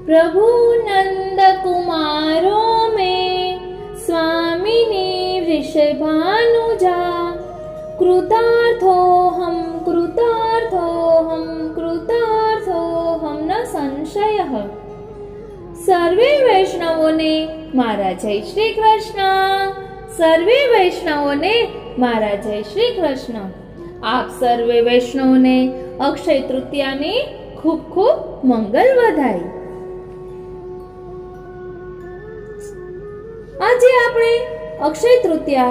प्रभु नंद कुमारो में स्वामिनी वृषभानुजा कृतार्थोऽहं कृतार्थोऽहं कृतार्थोऽहं न संशयः। सर्वे वैष्णवोने मारा जय श्री कृष्ण। सर्वे वैष्णवोने मारा जय श्री कृष्ण। आप सर्वे वैष्णवोने अक्षय तृतीयानी खूब खूब मंगल बधाई। આજે આપણે અક્ષય તૃતીયા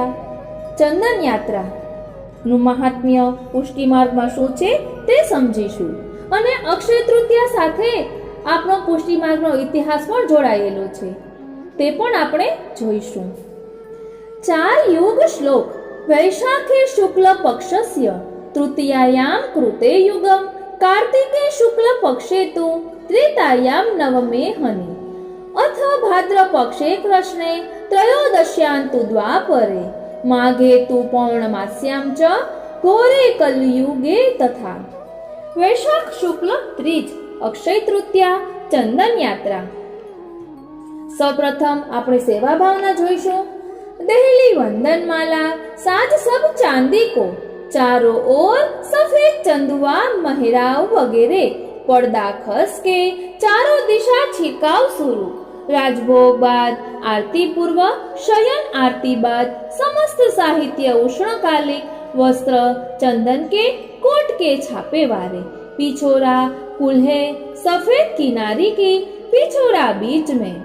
ચંદન યાત્રા નું મહાત્મ્ય પુષ્ટિ માર્ગમાં શું છે તે સમજીશું અને અક્ષય તૃતીયા સાથે આપણો પુષ્ટિ માર્ગનો ઇતિહાસ પણ જોડાયેલો છે તે પણ આપણે જોઈશું। 4 યુગ શ્લોક। વૈશાખે શુક્લ પક્ષસ્ય તૃતીયાયામ કૃતે યુગમ કાર્તિકે શુક્લ પક્ષે તુ ત્રેતાયામ નવમે હની अथ भाद्र पक्षे कृष्णे त्रयोदश्यान्तु द्वापरे माघे तु पौर्णमास्यां च घोरे कलियुगे तथा। वैशाख शुक्ल त्रीज अक्षय तृतीया चंदन यात्रा। सौप्रथम આપણે સેવા ભાવના જોઈશું। दहली वंदन माला साज सब चांदी को चारों ओर सफेद चंदुआ महराव वगैरह पर्दा खस के चारों दिशा छिड़काव शुरू। राजभोग बाद आरती पूर्व शयन आरती बाद समस्त साहित्य उष्णकालिक वस्त्र चंदन के कोट के छापे वारे पिछोरा कुल्हे सफेद किनारी की पिछोरा बीच में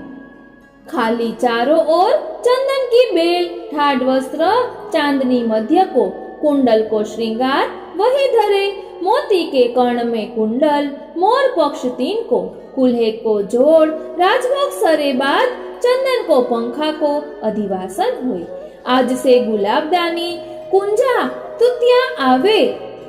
खाली चारों ओर चंदन की बेल ठाड वस्त्र चांदनी मध्य को कुंडल को श्रृंगार वही धरे मोती के कर्ण में कुंडल मोर पक्ष 3 को कुल्हे को जोड़ राजभोग सरे बाद चंदन को पंखा को अधिवासन हुए। आज से गुलाबदानी कुंजा तुतिया आवे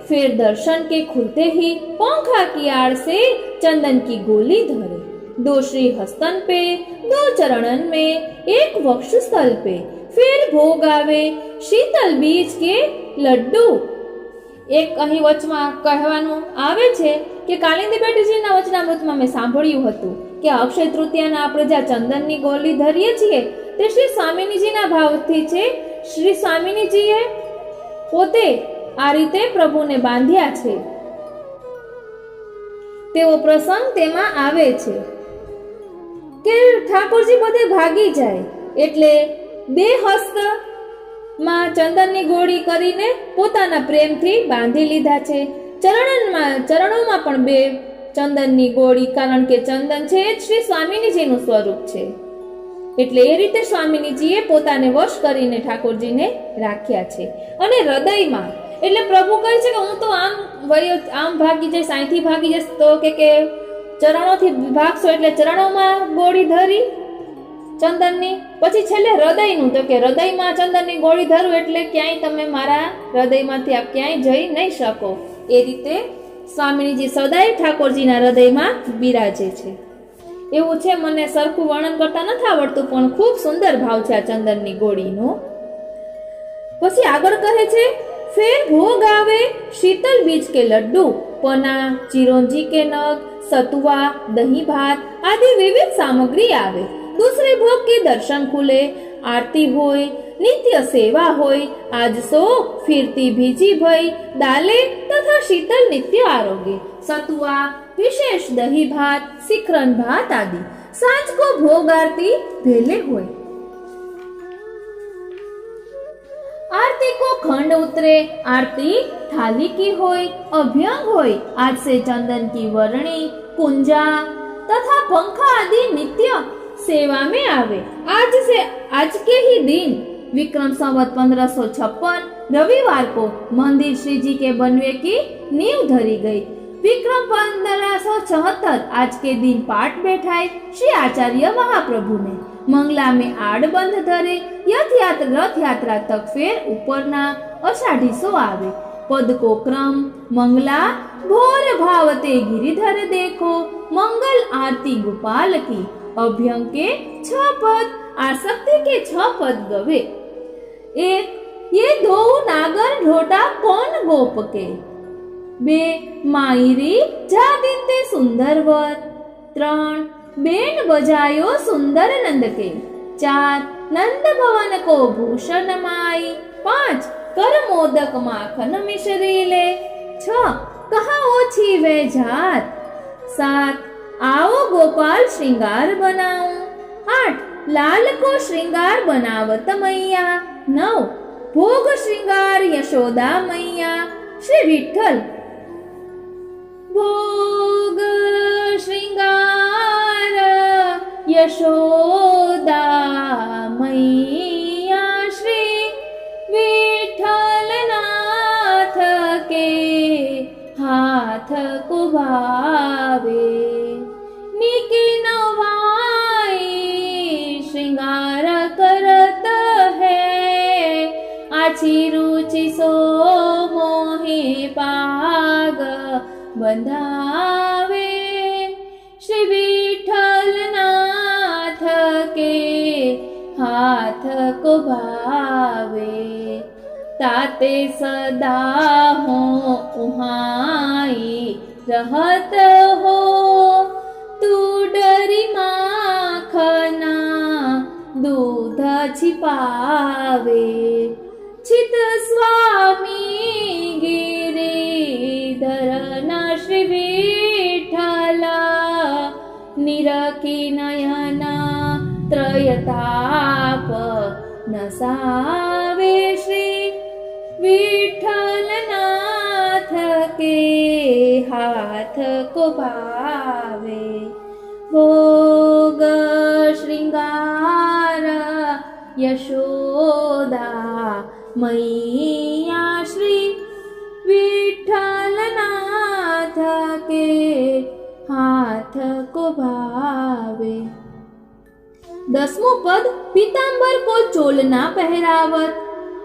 फिर दर्शन के खुलते ही पंखा की आड़ से चंदन की गोली धरे। 2 श्री हस्तन पे 2 चरणन में 1 वक्षस्थल पे फिर भोग आवे शीतल बीज के लड्डू। एक અહીં વચમાં કહેવાનું આવે છે કે કાલિંદી બેટીજીના વચનામૃતમાં મેં સાંભળ્યું હતું કે અક્ષય તૃતીયાના આપણે જ્યાં ચંદનની ગોળી ધરીએ છીએ તે શ્રી સ્વામિનીજીના ભાવથી છે। શ્રી સ્વામિનીજીએ પોતે આ રીતે પ્રભુને બાંધ્યા છે તેવો પ્રસંગ તેમાં આવે છે કે ઠાકોરજી બધે ભાગી જાય એટલે 2 હસ્ત માં ચંદનની ગોળી કરીને પોતાના પ્રેમથી બાંધી લીધા છે। ચરણોમાં પણ 2 ચંદનની ગોળી કારણ કે ચંદન છે એ શ્રી સ્વામિનીજીનું સ્વરૂપ છે એટલે એ રીતે સ્વામિનીજીએ પોતાને વશ કરીને ઠાકોરજીને રાખ્યા છે। અને હૃદયમાં એટલે પ્રભુ કહે છે કે હું તો આમ ભાગી જઈશ અહીંથી ભાગી જઈશ તો કે ચરણોથી ભાગશો એટલે ચરણોમાં ગોળી ધરી ચંદનની પછી છેલ્લે હૃદયનું તો કે હૃદયમાં ચંદનની ગોળી ધરું એટલે ક્યાંય તમે મારા હૃદયમાંથી આપ ક્યાંય જઈ નહીં શકો એ રીતે સ્વામિનીજી સદાય ઠાકોરજીના હૃદયમાં બિરાજે છે। એવું છે મને સરખું વર્ણન કરતા નથી આવડતું પણ ખૂબ સુંદર ભાવ છે આ ચંદનની ગોળીનો। પછી આગળ કહે છે ફેર ભોગ આવે शीतल बीज के लड्डू पना चिरौंजी के नग सतुआ दही भात आदि विविध सामग्री आवे। दूसरे भोग के दर्शन खुले आरती होय नित्य सेवा होय आज सो फिरती भीजी भई दाले तथा शीतल नित्य आरोग्य सतुआ विशेष दही भात सिक्रन भात आदि सांझ को भोग आरती भेले होय। आरती को खंड उतरे आरती थाली की होय अभ्यंग होय आज से चंदन की वर्णी कुंजा तथा पंखा आदि नित्य सेवा में आवे। आज के ही दिन विक्रम संवत 1556 रविवार को मंदिर श्री जी के बनवे की नींव धरी गई। विक्रम 1576 आज के दिन पाठ बैठाए श्री आचार्य महाप्रभु ने। मंगला में आड़ बंध धरे रथ यात्रा तक फेर उपरना अषाढ़ीसो आवे। पद को क्रम मंगला भोर भावते गिरिधर देखो मंगल आरती गोपाल की अभ्यंग के 6 पद आसक्ति के 6 पद गवे। 1 ये 2 नागर ढोटा कौन गोप के 2 मायरी जा दिन ते सुंदर वर 3 बेन बजायो सुंदर नंद के। 4 नंद भवन को भूषण माई। 5 कर मोदक माखन मिश्री ले। 6 कहा ओछी वे जात। 7 आओ गोपाल श्रृंगार बनाऊं। 8 लाल को श्रृंगार बनावत मैया। 9 भोग श्रृंगार यशोदा मैया। श्री विठ्ठल भोग श्रृंगार यशोदा मैया। श्री विठ्ठल नाथ के हाथ को भावे। निकी नवाई श्रृंगार करत है। आची रुचि सो मोहे पाग बंधावे। श्री विठ्ठल नाथ के हाथ को भावे। ताते सदा हो उहाई रहत हो। तू डरी माखना दूध छिपावे। चित स्वामी गिरिधरना श्री विठ्ठला। निरखी नयना त्रयताप नसावे। श्री विठ्ठल नाथ के हाथ को भावे। भोग श्रृंगार यशोदा मैया। श्री विठ्ठल नाथ के हाथ को भावे। 10मुं पद पीतांबर को चोलना पहरावत।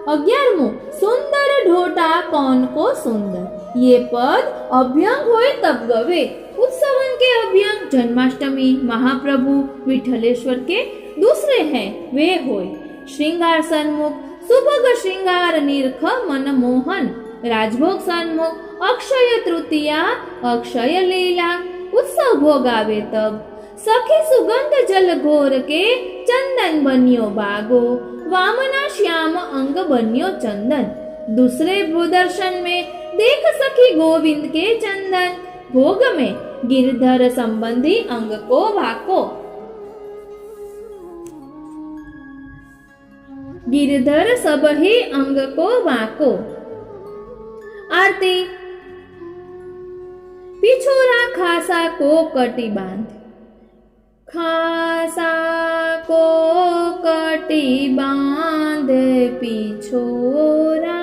11मुं सुंदर ढोटा कौन को सुंदर। ये पद अभ्यंग होय तब गवे। उत्सवन के अभ्यंग जन्माष्टमी महाप्रभु विठलेश्वर के दूसरे हैं, वे होय श्रृंगार सन्मुख सुभग श्रृंगार निरख मनमोहन। राजभोग सन्मुख अक्षय तृतीया अक्षय लीला। उत्सव भोग आवे तब सखी सुगंध जल घोर के चंदन बन्यो बागो। वामना श्याम अंग बन्यो चंदन। दूसरे दर्शन में देख सखी गोविंद के चंदन। भोग में गिरधर संबंधी अंग को भाको। गिरधर सब ही अंग को भाको। आरती पिछोरा खासा को कटी बांध। खासा को कटी बांध पिछोरा।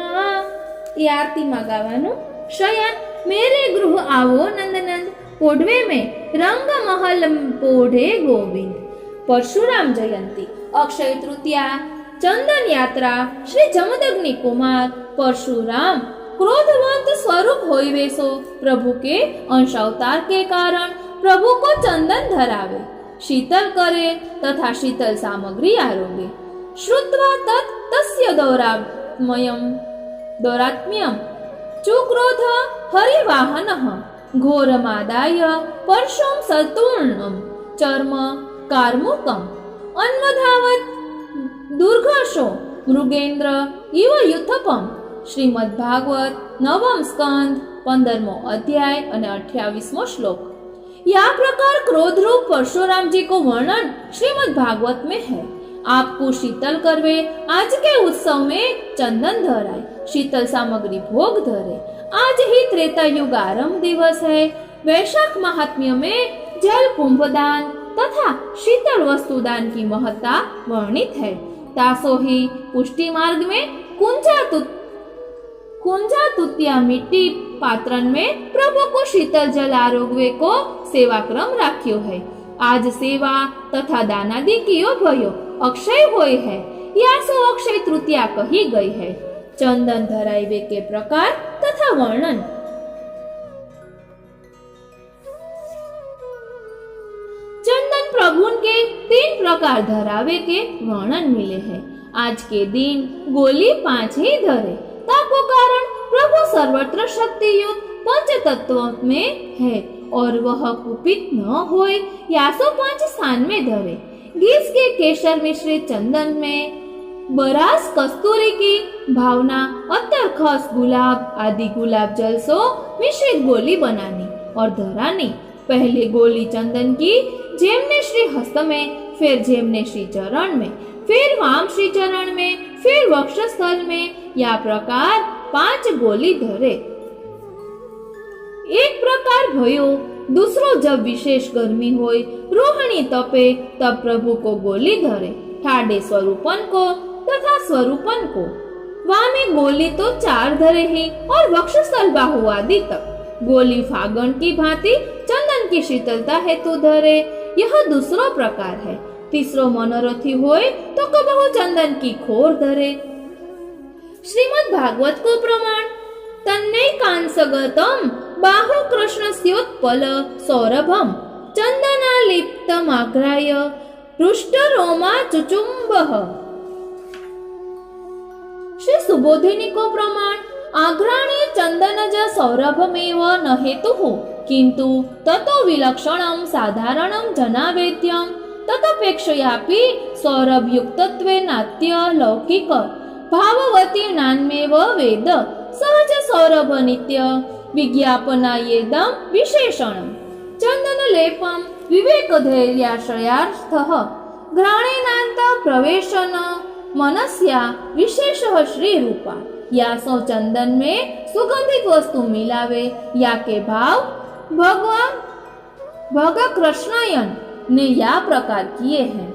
ये आरती में गावानु। शयन मेरे गृह आवो नंदनंद। पोढ़वे में रंग महल पोढ़े गोविंद। परशुराम जयंती अक्षय तृतीया चंदन यात्रा। श्री जमदग्नि कुमार परशुराम क्रोधवंत स्वरूप होई वेसो। प्रभु के अंश अवतार के कारण प्रभु को चंदन धरावे। शीतल करे तथा शीतल सामग्री आरोगे। श्रुत्वा तत् तस्य दौरात्म्यम चुक्रोध हरिवाहनः। घोरमादाय परशुं सतूर्णं चर्म कार्मुकम्। अन्वधावत् दुर्घर्षो मृगेन्द्र इव युथपम। श्रीमद् भागवत 9 स्कंद 15 अध्याय અને 28 श्लोक। यह प्रकार क्रोध रूप परशुराम जी को वर्णन श्रीमद् भागवत में है। आपको शीतल करवे आज के उत्सव में चंदन धराए। शीतल सामग्री भोग धरे। आज ही त्रेता युग आरंभ दिवस है। वैशाख महात्म्य में जल कुंभदान तथा शीतल वस्तुदान की महत्ता वर्णित है। तासो ही पुष्टि मार्ग में कुंजा तुतिया मिट्टी पात्रन में प्रभु को शीतल जल आरोग्य को सेवा क्रम राख्यो है। आज सेवा तथा दानादि कियो भयो अक्षय होय है। या सो अक्षय तृतीया कही गई है। चंदन धरावे के प्रकार तथा वर्णन। चंदन प्रभु के 3 प्रकार धरावे के वर्णन मिले हैं। आज के दिन गोली 5 ही धरे। ताको कारण प्रभु सर्वत्र शक्ति युक्त पंच तत्व में है और वह कुपित न होय या सो 5 स्थान में धरे। घिस के केसर मिश्रित चंदन में बरास कस्तूरी की भावना अत्तर खस गुलाब आदि गुलाब जल सो मिश्रित गोली बनानी और धरानी। पहले गोली चंदन की, जेमने श्री हस्त में, फिर जेमने श्री चरण में, फिर वाम श्री चरण में, फिर वक्षस्थल में, या प्रकार 5 गोली धरे। एक प्रकार भयो। दूसरो जब विशेष गर्मी होय, रोहिणी तपे, तब प्रभु को गोली धरे, ठाडे स्वरूपन को तथा स्वरूपन को। वामे गोली तो 4 धरे ही और वक्षस्थल बाहु आदि तक। गोली फागण की भांति चंदन की शीतलता हेतु धरे, यह दूसरो प्रकार है। तीसरो मनोरथी होय तो कबहु चंदन की खोर धरे। श्रीमद् भागवत को प्रमाण तन्ने कांसगतम बाहु कृष्णस्योत्पल सौरभम चंदनालिप्तमाग्राय रुष्ट रोमा चुचुम्बः। श्री सुबोधिनी को प्रमाण आघ्राणे चंदनज सौरभमेव न हेतुः किंतु ततो विलक्षणं साधारणं जनावेद्यं ततपेक्षयापि सौरभयुक्तत्वे नात्य लौकिक भाववती नान्मेव वेद सहज सौरभ नित्य विज्ञापनायेदं विशेषणं चंदन लेपं विवेक धैर्याश्रयार्थः घ्राणेनान्त प्रवेशन मनस्या विशेषः श्री रूपा। या सो चंदन में सुगंधित वस्तु मिलावे या के भाव भगवान भग कृष्णयन ने या प्रकार किए हैं।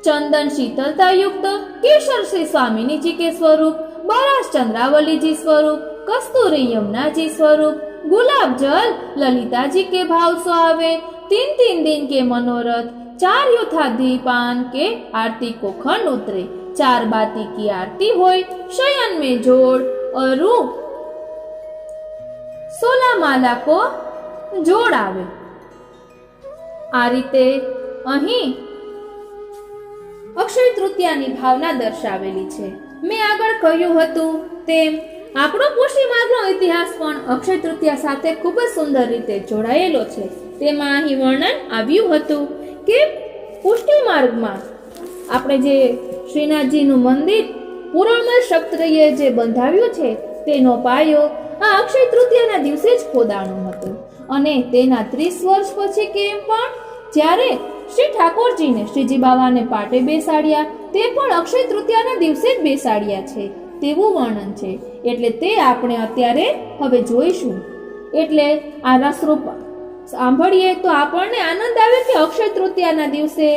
चंदन शीतलता युक्त केशर श्री स्वामिनी जी के स्वरूप, बरास चंद्रावली जी स्वरूप, कस्तूरी यमुना जी स्वरूप, गुलाब जल ललिता जी के भाव सो आवे। 3 दिन के मनोरथ, 4 युद्धाधिपान के आरती को खंड उतरे, 4 बाती की आरती होय, शयन में जोड़ और 16 माला को जोड़ आवे। आ रीते અહીં અક્ષય તૃતીયાની ભાવના દર્શાવેલી છે। મેં આગળ કહ્યું હતું તેમ આપણો પુષ્ટિ માર્ગનો ઇતિહાસ પણ અક્ષય તૃતીયા સાથે ખૂબ જ સુંદર રીતે જોડાયેલો છે। તેમાં અહીં વર્ણન આવ્યું હતું કે પુષ્ટિ માર્ગમાં આપણે જે શ્રીનાથજીનું મંદિર પુરણમલ ક્ષત્રિયે જે બંધાવ્યું છે તેનો પાયો આ અક્ષય તૃતીયાના દિવસે જ ખોદાણો હતો અને તેના 30 વર્ષ પછી કેમ પણ જ્યારે શ્રી ઠાકોરજીને શ્રીજી બાવાને પાટે બેસાડ્યા તે પણ અક્ષય તૃતીયાના દિવસે જ બેસાડ્યા છે તેવું વર્ણન છે। એટલે તે આપણે અત્યારે હવે જોઈશું। એટલે આ રસરૂપ સાંભળીએ તો આપણને આનંદ આવે કે અક્ષય તૃતીયાના દિવસે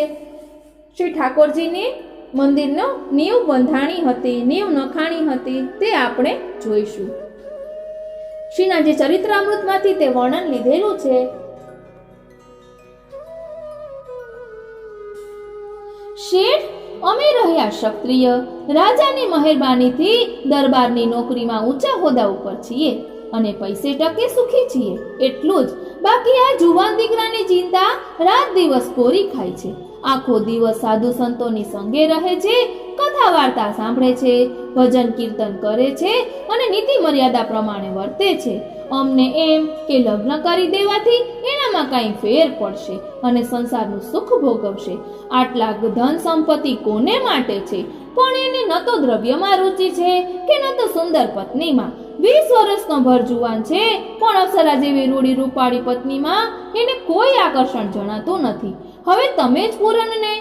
શ્રી ઠાકોરજીની મંદિરનો નીવ બંધાણી હતી, નીવ નખાણી હતી, તે આપણે જોઈશું। શ્રીનાથજી ચરિત્રામૃતમાંથી તે વર્ણન લીધેલું છે। શેઠ, અમે રહ્યા ક્ષત્રિય રાજાની મહેરબાનીથી દરબારની નોકરીમાં ઊંચા હોદ્દા ઉપર છીએ અને પૈસે ટકે સુખી છીએ, એટલું જ। બાકી આ જુવાન દીકરાની ચિંતા રાત દિવસ કોરી ખાય છે। આખો દિવસ સાધુ સંતોની સંગે રહે છે, કથા વાર્તા સાંભળે છે, ભજન કીર્તન કરે છે અને નીતિ મર્યાદા પ્રમાણે વર્તે છે। અમને એમ કે લગ્ન કરી દેવાથી એનામાં કાંઈ ફેર પડશે અને સંસારનું સુખ ભોગવશે। આટલા ધન સંપત્તિ કોને માટે છે? પણ એને ન તો દ્રવ્યમાં રુચિ છે કે ન તો સુંદર પત્નીમાં। 20 વર્ષનો ભર જુવાન છે પણ અપ્સરા જેવી રૂડી રૂપાળી પત્નીમાં એને કોઈ આકર્ષણ જણાતું નથી। હવે તમે જ પૂરણને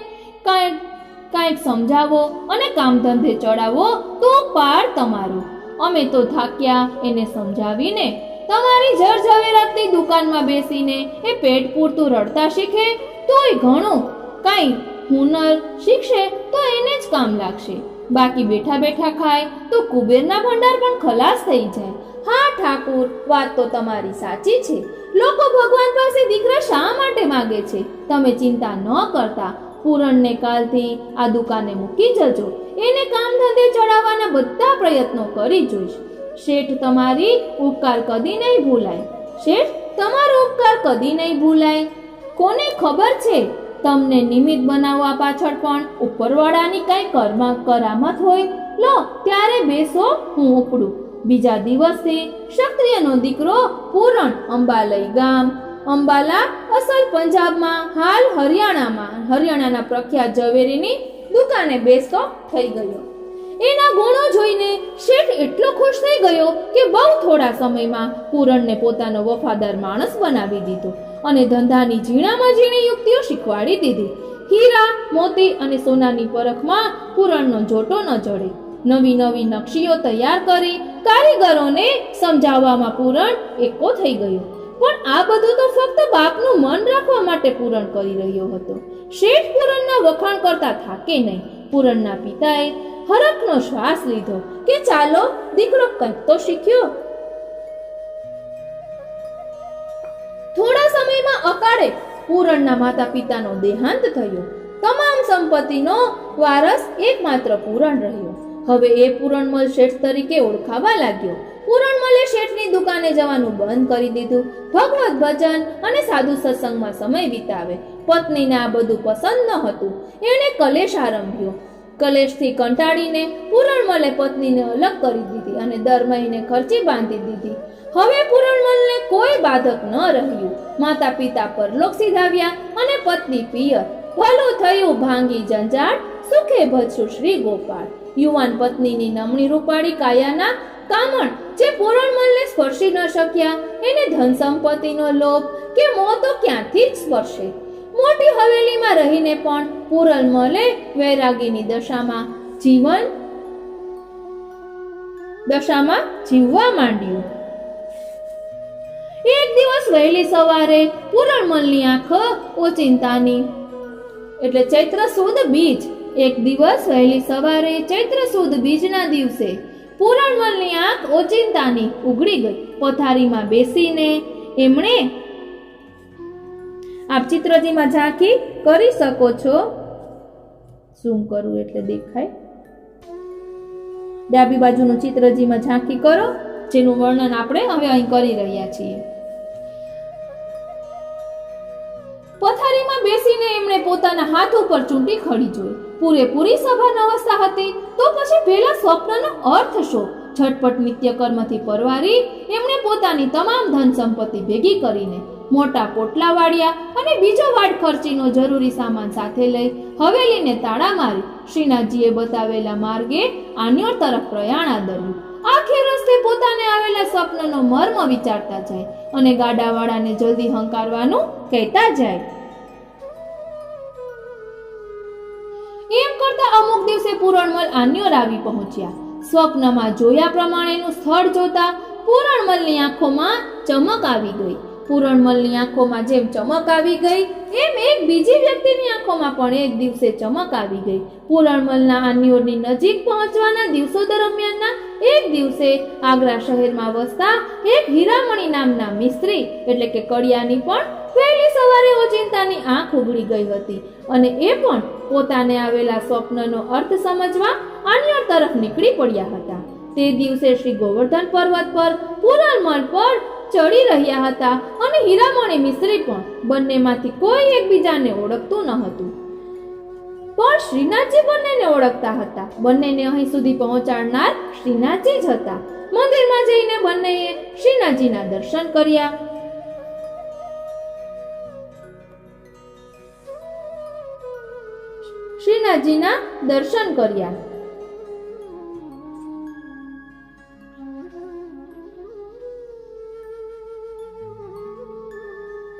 કાંઈક સમજાવો અને કામ ધંધે ચડાવો તો પાર તમારો। અમે તો થાક્યા એને સમજાવીને। તમારી જર ઝવેરાતની દુકાનમાં બેસીને એ પેટ પૂરતું રડતા શીખે તોય ઘણું, કાંઈ હુનર શીખશે તો એને જ કામ લાગશે। બાકી બેઠા બેઠા ખાય તો કુબેરના ભંડાર પણ ખલાસ થઈ જાય। હા ઠાકુર, વાત તો તમારી સાચી છે। લોકો ભગવાન પાસે દીકરા શા માટે માંગે છે? તમે ચિંતા ન કરતા, પૂરણને કાલથી આ દુકાને મૂકી જજો। એને કામ ધંધે ચડાવવાના બધા પ્રયત્નો કરી જોઈશ। શેઠ, તમારી ઉપકાર કદી નહીં ભૂલાય। શેઠ, તમારો ઉપકાર કદી નહીં ભૂલાય। કોને ખબર છે તમને નિમિત્ત બનાવવા પાછળ પણ ઉપરવાળાની કઈ કરામત હોય। લો ત્યારે બેસો, હું ઉપડું। બીજા દિવસે ક્ષત્રિયનો દીકરો પૂરણ અંબાલઈ ગામ, અંબાલા અસલ પંજાબમાં, હાલ હરિયાણાના પ્રખ્યાત ઝવેરીની દુકાને બેસતો થઈ ગયો. એના ગુણો જોઈને શેઠ એટલો ખુશ થઈ ગયો કે બહુ થોડા સમયમાં પૂરણને પોતાનો વફાદાર માણસ બનાવી દીધો અને ધંધાની ઝીણામાં ઝીણી યુક્તિઓ શીખવાડી દીધી. હીરા, મોતી અને સોનાની પરખમાં પૂરણનો જોટો ન જડે. નવી નવી નકશીઓ તૈયાર કરી કારીગરોને સમજાવવામાં પૂરણ એકો થઈ ગયો. પણ આ બધું તો ફક્ત બાપનું મન રાખવા માટે પૂરણ કરી રહ્યો હતો. શેઠ પૂરણના વખાણ કરતા થાકે નહીં. પૂરણના પિતાએ હરખનો શ્વાસ લીધો કે ચાલો દીકરો કંઈક તો શીખ્યો. થોડા સમયમાં અકાળે પૂરણના માતા પિતાનો દેહાંત થયો. તમામ સંપત્તિનો વારસ એકમાત્ર પૂરણ રહ્યો. હવે એ પૂરણમલ શેઠ તરીકે ઓળખાવા લાગ્યો. પૂરણમલે શેઠની દુકાને જવાનું બંધ કરી દીધું. ભગવત ભજન અને સાધુ સત્સંગમાં સમય વિતાવે. પત્નીને આ બધું પસંદ ન હતું. એણે કલેશ આરંભ્યો. કલેશથી કંટાળીને પૂરણમલે પત્નીને અલગ કરી દીધી અને દર મહિને ખર્ચી બાંધી દીધી. હવે પૂરણમલને કોઈ બાધક ન રહ્યું. માતા પિતા પરલોક સિધાવ્યા અને પત્ની પિયર. ભલું થયું ભાંગી જંજાળ, સુખે ભજશું શ્રી ગોપાળ. યુવાન પત્નીની નમણી રૂપાળી કાયાના કામણ જે પૂરણમલને સ્પર્શી ન શક્યા, એને ધન સંપત્તિનો લોભ કે મોહ તો ક્યાંથી જ સ્પર્શે. મોટી હવેલીમાં રહીને પણ પૂરણમલે વૈરાગીની દશામાં જીવવા માંડ્યું. એક દિવસ વહેલી સવારે પૂરણમલની આંખ ઓચિંતાની એટલે ચૈત્ર સુદ બીજ. એક દિવસ વહેલી સવારે ચૈત્ર સુદ બીજના દિવસે પૂરણમલની આંખ ઓચિંતાની ઉઘડી ગઈ. પથારીમાં બેસીને એમણે, આપ ચિત્રજીમાં ઝાંખી કરી શકો છો. ઝૂમ કરું એટલે દેખાય. ડાબી બાજુનું ચિત્રજીમાં ઝાંખી કરો, જેનું વર્ણન આપણે હવે અહીં કરી રહ્યા છીએ. પથારીમાં બેસીને એમણે પોતાના હાથ ઉપર ચૂંટી ખડી જોઈ. પૂરેપૂરી સભાન અવસ્થા હતી. તો પછી પેલા સ્વપ્નનો અર્થ શું? ઝટપટ નિત્યકર્મથી પરવારી એમણે પોતાની તમામ ધન સંપત્તિ ભેગી કરીને મોટા પોટલા વાળ્યા અને બીજો વાડ ખર્ચીનો જરૂરી સામાન સાથે લઈ હવેલીને તાળા મારી શ્રીનાથજીએ બતાવેલા માર્ગે આન્યોર તરફ પ્રયાણ આદર્યું. આખે રસ્તે પોતાને આવેલા સ્વપ્નનો મર્મ વિચારતા જાય અને ગાડાવાળાને જલ્દી હંકારવાનું કહેતા જાય. એમ કરતા અમુક દિવસે પૂરણમલ આન્યોર આવી પહોંચ્યા. સ્વપ્નમાં જોયા પ્રમાણેનું સ્થળ જોતા પૂરણમલની આંખોમાં ચમક આવી ગઈ. પૂરણમલની આંખોમાં જેમ ચમક આવી ગઈ એમ એક બીજી વ્યક્તિની આંખોમાં પણ એક દિવસે ચમક આવી ગઈ. પૂરણમલના આન્યોરની નજીક પહોંચવાના દિવસો દરમિયાનના એક દિવસે આગ્રા શહેરમાં વસતા એક હીરામણી નામના મિસ્ત્રી એટલે કે કડિયાની પણ વહેલી સવારે ઓચિંતાની આંખ ઉઘડી ગઈ હતી અને એ પણ પોતાને આવેલા સ્વપ્નનો અર્થ સમજવા આન્યોર તરફ નીકળી પડ્યા હતા. તે દિવસે શ્રી ગોવર્ધન પર્વત પર પૂરણમલ પર ચડી રહ્યા હતા અને હીરામણી મિસ્ત્રી પણ. બંનેમાંથી કોઈ એકબીજાને ઓળખતું ન હતું, પણ શ્રીનાથજી બંનેને ઓળખતા હતા. બંનેને અહીં સુધી પહોંચાડનાર શ્રીનાથજી જ હતા. મંદિરમાં જઈને બંનેએ શ્રીનાથજીના દર્શન કર્યા.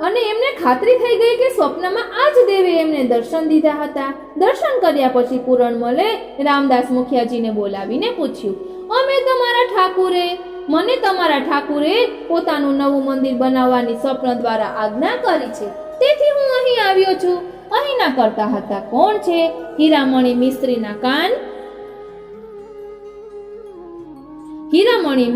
અને એમને ખાતરી થઈ ગઈ કે સ્વપ્નમાં આ જ દેવે એમને દર્શન દીધા હતા. દર્શન કર્યા પછી પૂરણમલે રામદાસ મુખિયાજીને બોલાવીને પૂછ્યું, મને તમારા ઠાકુરે પોતાનું નવું મંદિર બનાવવાની સ્વપ્ન દ્વારા આજ્ઞા કરી છે, તેથી હું અહીં આવ્યો છું. અહીંના કરતા હતા કોણ છે? હીરામણી મિસ્ત્રીના કાન. હીરામણી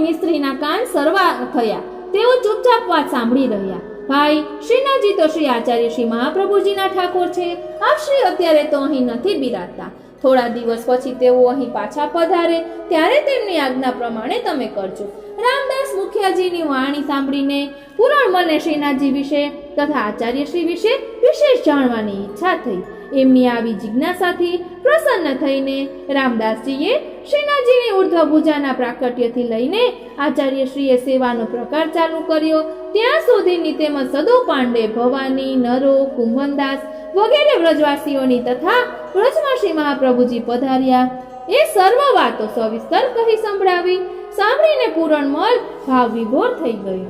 મિસ્ત્રીના કાન સરવા થયા. તેઓ ચૂપચાપ વાત સાંભળી રહ્યા. ભાઈ, શ્રીનાથજી તો શ્રી આચાર્ય શ્રી મહાપ્રભુજીના ઠાકોર છે. આપ શ્રી અત્યારે તો અહીં નથી બિરાજતા. થોડા દિવસ પછી તેઓ અહીં પાછા પધારે ત્યારે તેમની આજ્ઞા પ્રમાણે તમે કરજો. રામદાસ મુખિયાજીની વાણી સાંભળીને પૂરણમલને શ્રીનાથજી વિશે તથા આચાર્યશ્રી વિશે વિશેષ જાણવાની ઈચ્છા થઈ. એમની આવી જિજ્ઞાસાથી પ્રસન્ન થઈને રામદાસજીએ શ્રીનાથજીની ઉર્ધ્વભુજાના પ્રાકટ્યથી લઈને આચાર્યશ્રીએ સેવાનો પ્રકાર ચાલુ કર્યો ત્યાં સુધીની તેમજ સદો પાંડે, ભવાની, નરો, કુંભનદાસ વગેરે વ્રજવાસીઓની તથા વ્રજમાં શ્રી મહાપ્રભુજી પધાર્યા એ સર્વ વાતો સવિસ્તર કહી સંભળાવી. સાંભળીને પૂરણમલ ભાવ વિભોર થઈ ગયો.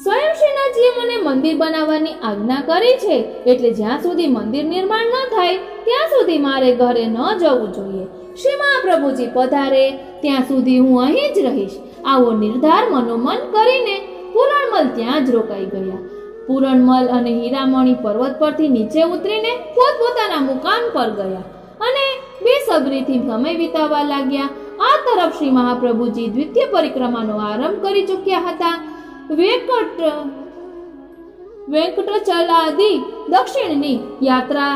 સ્વયં શ્રીનાથજીએ મને મંદિર બનાવવાની આજ્ઞા કરી છે, એટલે જ્યાં સુધી મંદિર નિર્માણ ન થાય ત્યાં સુધી મારે ઘરે ન જવું જોઈએ. શ્રી મહાપ્રભુજી પધારે ત્યાં સુધી હું અહીં જ રહીશ. આવો નિર્ધાર મનોમન કરીને પૂરણમલ ત્યાં જ રોકાઈ ગયા. પૂરણમલ અને હીરામણી પર્વત પરથી નીચે ઉતરીને પોતપોતાના મુકામ પર ગયા અને બેસબરીથી સમય વિતાવવા લાગ્યા. આ તરફ શ્રી મહાપ્રભુજી દ્વિતીય પરિક્રમાનો આરંભ કરી ચૂક્યા હતા. વેંકટચલાદી દક્ષિણની યાત્રા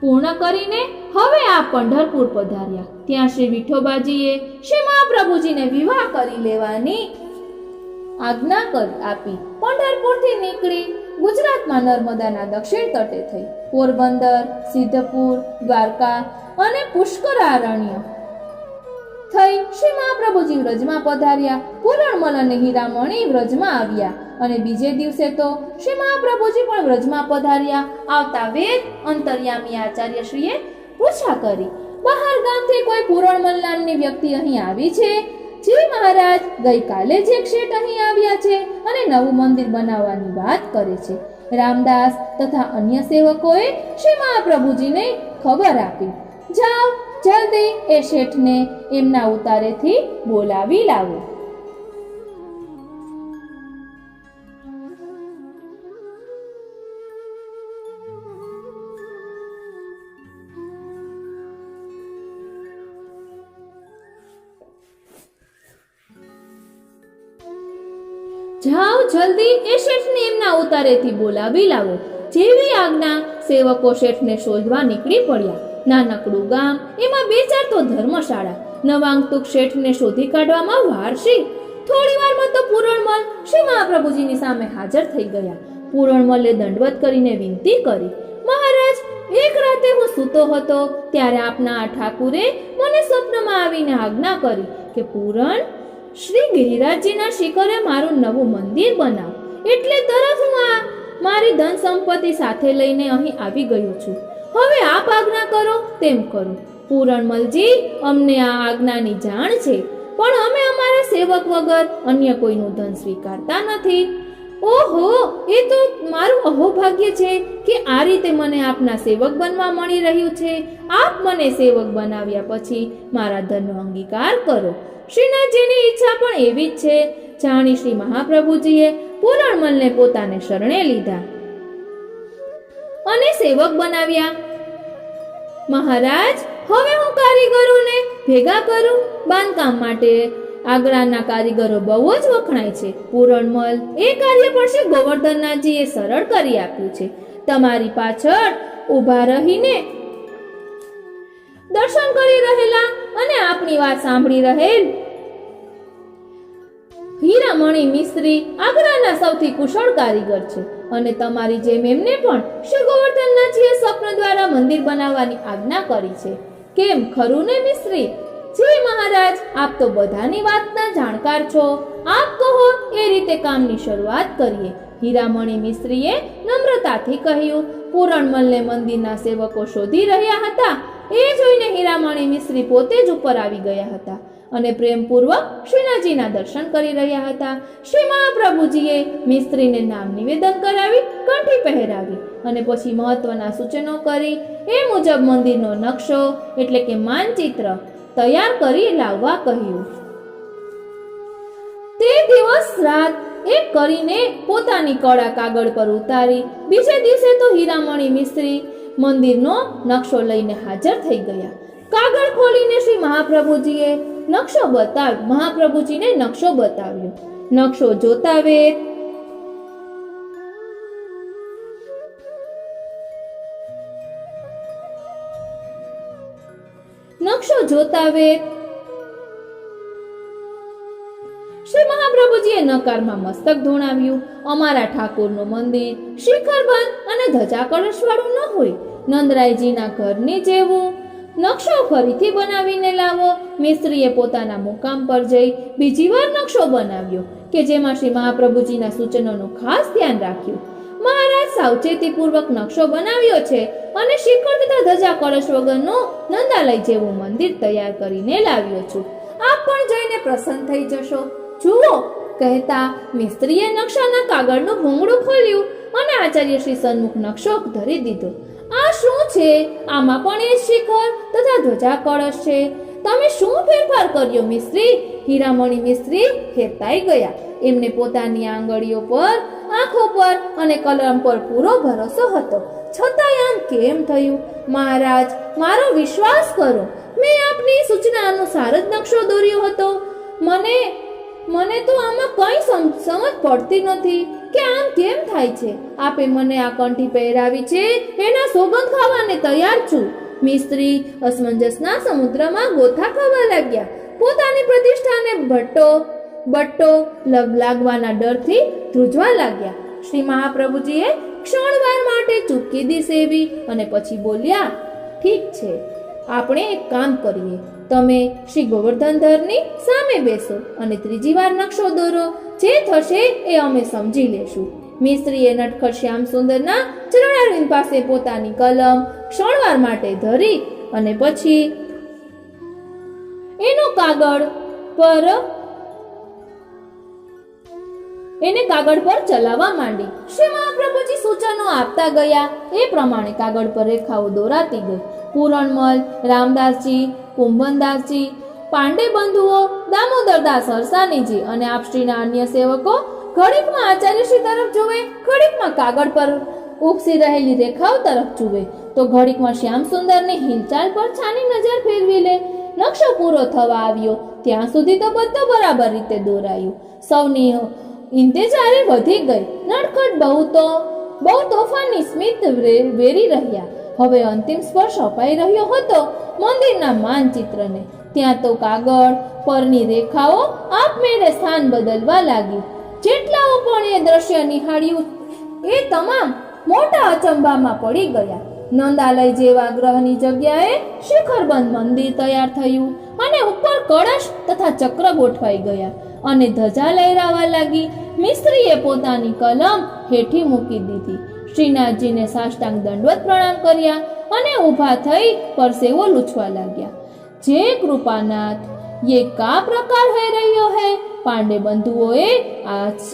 પૂર્ણ કરીને હવે આ પંઢરપુર પધાર્યા. ત્યાં શ્રી વિઠોબાજીએ શ્રી મહાપ્રભુજીને વિવાહ કરી લેવાની આજ્ઞા આપી. પંઢરપુરથી નીકળી ગુજરાતમાં નર્મદાના દક્ષિણ તટે થઈ પોરબંદર, સિદ્ધપુર, દ્વારકા અને પુષ્કરારણ્ય થઈ શ્રી મહાપ્રભુજી વ્રજમાં પધાર્યા. પૂરણમલ અને હીરામણી વ્રજમાં આવ્યા અને બીજે દિવસે તો શ્રી મહાપ્રભુજી પણ વ્રજમાં પધાર્યા. આવતા વેદ અંતર્યામી આચાર્યશ્રીએ પૂછા કરી, બહાર ગામથી કોઈ પૂરણમલ નામની વ્યક્તિ અહીં આવી છે? જી મહારાજ, ગઈકાલે જ એક શેઠ અહીં આવ્યા છે અને નવું મંદિર બનાવવાની વાત કરે છે. રામદાસ તથા અન્ય સેવકોએ શ્રી મહાપ્રભુજીને ખબર આપી. જાઓ, જલ્દી એ શેઠને એમના ઉતારેથી બોલાવી લાવો. જાઓ, જલ્દી એ શેઠને એમના ઉતારેથી બોલાવી લાવો. જેવી આજ્ઞા સેવકો શેઠને શોધવા નીકળી પડ્યા. નાનકડું ગામ, એમાં બે ચાર તો ધર્મશાળા. નવાંગતુક શેઠને શોધી કાઢવામાં વારસી. થોડી વારમાં તો પૂરણમલ શ્રી મહાપ્રભુજીની સામે હાજર થઈ ગયા. પૂરણમલે દંડવત કરીને વિનંતી કરી, મહારાજ, એક રાતે હું સૂતો હતો ત્યારે આપના ઠાકુરે મને સ્વપ્નમાં આવીને આજ્ઞા કરી કે પૂરણ શ્રી ગિરિરાજજીના શિખરે મારું નવું મંદિર બનાવ. એટલે તરત હું આ મારી ધન સંપત્તિ સાથે લઈને અહીં આવી ગયો છું. હવે આપ આજ્ઞા કરો તેમ કરો. પૂરણમલજી, અમને આ આજ્ઞાની જાણ છે, પણ અમે અમારા સેવક વગર અન્ય કોઈનું ધન સ્વીકારતા નથી. ઓહો, એ તો મારું અહોભાગ્ય છે કે આ રીતે મને આપના સેવક બનવા મળી રહ્યું છે. આપ મને સેવક બનાવ્યા પછી મારા ધનનો અંગીકાર કરો. શ્રીનાથજીની ઈચ્છા પણ એવી જ છે. જાણી શ્રી મહાપ્રભુજીએ પૂરણમલને પોતાને શરણે લીધા અને સેવક બનાવ્યા. મહારાજ, હવે હું કારીગરોને ભેગા કરું. બાંધકામ માટે આગળના કારીગરો બહુ જ વખણાય છે. પૂરણમલ, એ કાર્ય પણ શ્રી ગોવર્ધનનાથજીએ સરળ કરી આપ્યું છે. તમારી પાછળ ઊભા રહીને દર્શન કરી રહેલા અને આપની વાત સાંભળી રહેલ હીરામણી મિસ્ત્રી આગ્રાના સૌથી કુશળ કારીગર છે અને તમારી જેમ એમને પણ શ્રી ગોવર્ધનનાથજીએ સ્વપ્ન દ્વારા મંદિર બનાવવાની આજ્ઞા કરી છે. કેમ, ખરું ને મિસ્ત્રી? જી મહારાજ, આપ તો બધાની વાતના જાણકાર છો. આપ કહો એ રીતે કામની શરૂઆત કરીએ. હીરામણી મિસ્ત્રીએ નમ્રતાથી કહ્યું. પૂરણમલને મંદિરના સેવકો શોધી રહ્યા હતા. એ જોઈને હીરામણી મિસ્ત્રી પોતે જ ઉપર આવી ગયા હતા અને પ્રેમપૂર્વક શ્રીનાથજીના દર્શન કરી રહ્યા હતા. શ્રી મહાપ્રભુજીએ મિસ્ત્રીને નામ નિવેદન કરાવી, કંઠી પહેરાવી અને પછી મહત્વના સૂચનો કરી એ મુજબ મંદિરનો નકશો એટલે કે માનચિત્ર તૈયાર કરી લાવવા કહ્યું. તે દિવસ રાત એક કરીને પોતાની કળા કાગળ પર ઉતારી બીજે દિવસે તો હીરામણી મિસ્ત્રી મંદિરનો નકશો લઈને હાજર થઈ ગયા. કાગળ ખોલીને શ્રી મહાપ્રભુજીને નકશો બતાવ્યો. નકશો જોતા વેત નકારમાં મસ્તક ધોણાવ્યું. અમારા ઠાકોરનું મંદિર શિખરબંધ અને ધજા કળશવાળું ન હોય. નંદરાયજીના ઘરની જેવું નકશો ફરીથી બનાવીને લાવો. મિસ્ત્રીએ પોતાના મુકામ પર જઈ બીજી વાર નકશો બનાવ્યો કે જેમાં શ્રી મહાપ્રભુજીના સૂચનોનું ખાસ ધ્યાન રાખ્યું. મહારાજ સાવચેતીપૂર્વક નકશો બનાવ્યો છે અને શિખર તથા ધજા કળશ વગરનું નંદાલય જેવું મંદિર તૈયાર કરીને લાવ્યો છું. આપ પણ જઈને પ્રસન્ન થઈ જશો. જુઓ, કહેતા મિસ્ત્રીએ નકશાના કાગળનું ભૂંગળું ખોલ્યું અને આચાર્ય શ્રી સન્મુખ નકશો ધરી દીધો. આ શું છે? આમાં પણ એ શિખર તથા ધ્વજા કળશ છે. તમે શું ફેરફાર કર્યો મિસ્ત્રી? હીરામણી મિસ્ત્રી હેતાઈ ગયા. એમને પોતાની આંગળીઓ પર, આંખો પર અને કલમ પર પૂરો ભરોસો હતો. છતાંય આમ કેમ થયું? મહારાજ, મારો વિશ્વાસ કરો. મેં આપની સૂચના અનુસાર જ નકશો દોર્યો હતો. મને તો આમાં કઈ સમજ પડતી નથી કે આમ કેમ થાય છે. આપે મને આ કંઠી પહેરાવી છે એના સોગંદ ખાવાને તૈયાર છું. મિસ્ત્રી અસમંજસના સમુદ્રમાં ગોથા ખાવા લાગ્યા. પોતાની પ્રતિષ્ઠાને બટ્ટો લાગવાના ડરથી ધ્રુજવા લાગ્યા. શ્રી મહાપ્રભુજીએ ક્ષણવાર માટે ચૂપકીદી સેવી અને પછી બોલ્યા, ઠીક છે, આપણે એક કામ કરીએ. તમે શ્રી ગોવર્ધનધરની સામે બેસો અને ત્રીજી વાર નકશો દોરો. જે થશે એ અમે સમજી લેશું. મિસ્ત્રીએ નટખટ શ્યામ સુંદરના ચરણારવિંદ પાસે પોતાની કલમ ક્ષણવાર માટે ધરી અને પછી એને કાગળ પર ચલાવવા માંડી. શ્રી મહાપ્રભુજી સૂચનો આપતા ગયા એ પ્રમાણે કાગળ પર રેખાઓ દોરાતી ગઈ. પૂરણમલ, રામદાસજી, કુંભનદાસજી, પાંડે બંધુઓ, દામોદરદાસ હરસાનીજી અને આપશ્રીના અન્ય સેવકો ઘડીકમાં આચાર્યશ્રી તરફ જુએ, ઘડીકમાં કાગળ પર ઉપસી રહેલી રેખાઓ તરફ જુએ, તો ઘડીકમાં શ્યામ સુંદરની હિલચાલ પર છાની નજર ફેરવી લે. નકશો પૂરો થવા આવ્યો ત્યાં સુધી તો બધું બરાબર રીતે દોરાયું. સૌની ઇંતજારે વધી ગઈ. નડખટ બહુ તોફાની સ્મિત વેરી રહ્યા. હવે અંતિમ સ્પર્શ અપાઈ રહ્યો હતો મંદિરના માનચિત્રને. ત્યાં તો કાગળ પરની રેખાઓ આપમેળે સ્થાન બદલવા લાગી. જેટલાઓ પણ એ દ્રશ્ય નિહાળ્યું એ તમામ મોટા અચંબામાં પડી ગયા. નંદાલય જેવા ગ્રહની જગ્યાએ શિખરબંધ મંદિર તૈયાર થયું અને ઉપર કળશ તથા ચક્ર ગોઠવાઈ ગયા અને ધજા લહેરાવા લાગી. મિસ્ત્રીએ પોતાની કલમ હેઠી મૂકી દીધી. શ્રીનાથજીને સાષ્ટાંગ દંડવત પ્રણામ કર્યા અને ઊભા થઈ પરસેવો લૂછવા લાગ્યા. જે કૃપાનાથ, ये का प्रकार है रहियो है? पांडे बंधुओए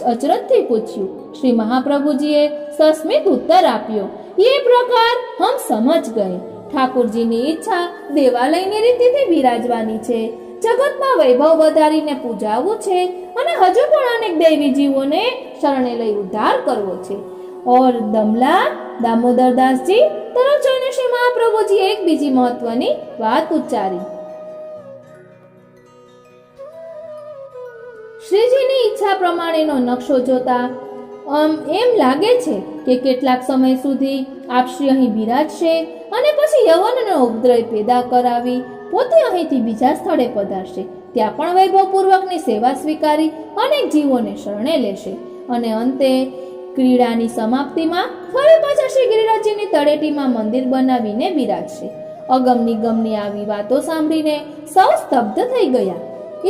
अचरजથી પૂછ્યું. શ્રી મહાપ્રભુજીએ સસ્મિત ઉત્તર આપ્યો, ये प्रकार हम समझ गए. ઠાકોરજીની ઈચ્છા દેવાલયની રીતિથી બિરાજવાની છે. જગતમાં વૈભવ વધારીને પૂજાવવું છે અને હજુ પણ અનેક દૈવી જીવોને શરણે લઈ ઉદ્ધાર કરવો છે. और दमला दामोदरदासजी તરફ જોઈને શ્રી મહાપ્રભુજી એક બીજી મહત્વની વાત ઉચ્ચારી. શ્રીજીની ઈચ્છા પ્રમાણેનો નકશો જોતા એમ લાગે છે કે કેટલાક સમય સુધી આપ શ્રી અહીં બિરાજશે અને પછી યવનનો ઉપદ્રવ પેદા કરાવી પોતે અહીંથી બીજા સ્થળે પધારશે. ત્યાં પણ વૈભવપૂર્વકની સેવા સ્વીકારી અનેક જીવોને શરણે લેશે અને અંતે ક્રીડાની સમાપ્તિમાં ફરી પાછા શ્રી ગિરિરાજજીની તળેટીમાં મંદિર બનાવીને બિરાજશે. અગમની આવી વાતો સાંભળીને સૌ સ્તબ્ધ થઈ ગયા.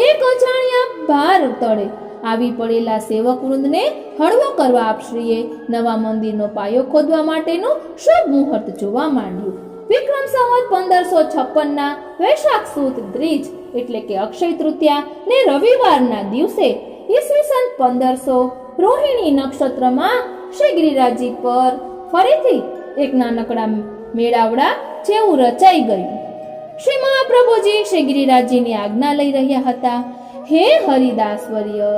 એક અજાણ્યા ભાર તળે આવી પડેલા સેવક વૃંદને હળવો કરવા આપશ્રીએ નવા મંદિરનો પાયો ખોદવા માટેનું શુભ મુહૂર્ત જોવા માંડ્યું. વિક્રમ સંવત 1556 વૈશાખ સુદ દ્વિજ એટલે કે અક્ષય તૃતીયા ને રવિવારના દિવસે ઈસવીસન 1500 રોહિણી નક્ષત્રમાં શ્રી ગિરિરાજજી પર ફરીથી એક નાનકડા મેળાવડા જેવું રચાઈ ગયું. શ્રી મહાપ્રભુજી શ્રી ગિરિરાજજીની આજ્ઞા લઈ રહ્યા હતા. હે હરિદાસવર્ય,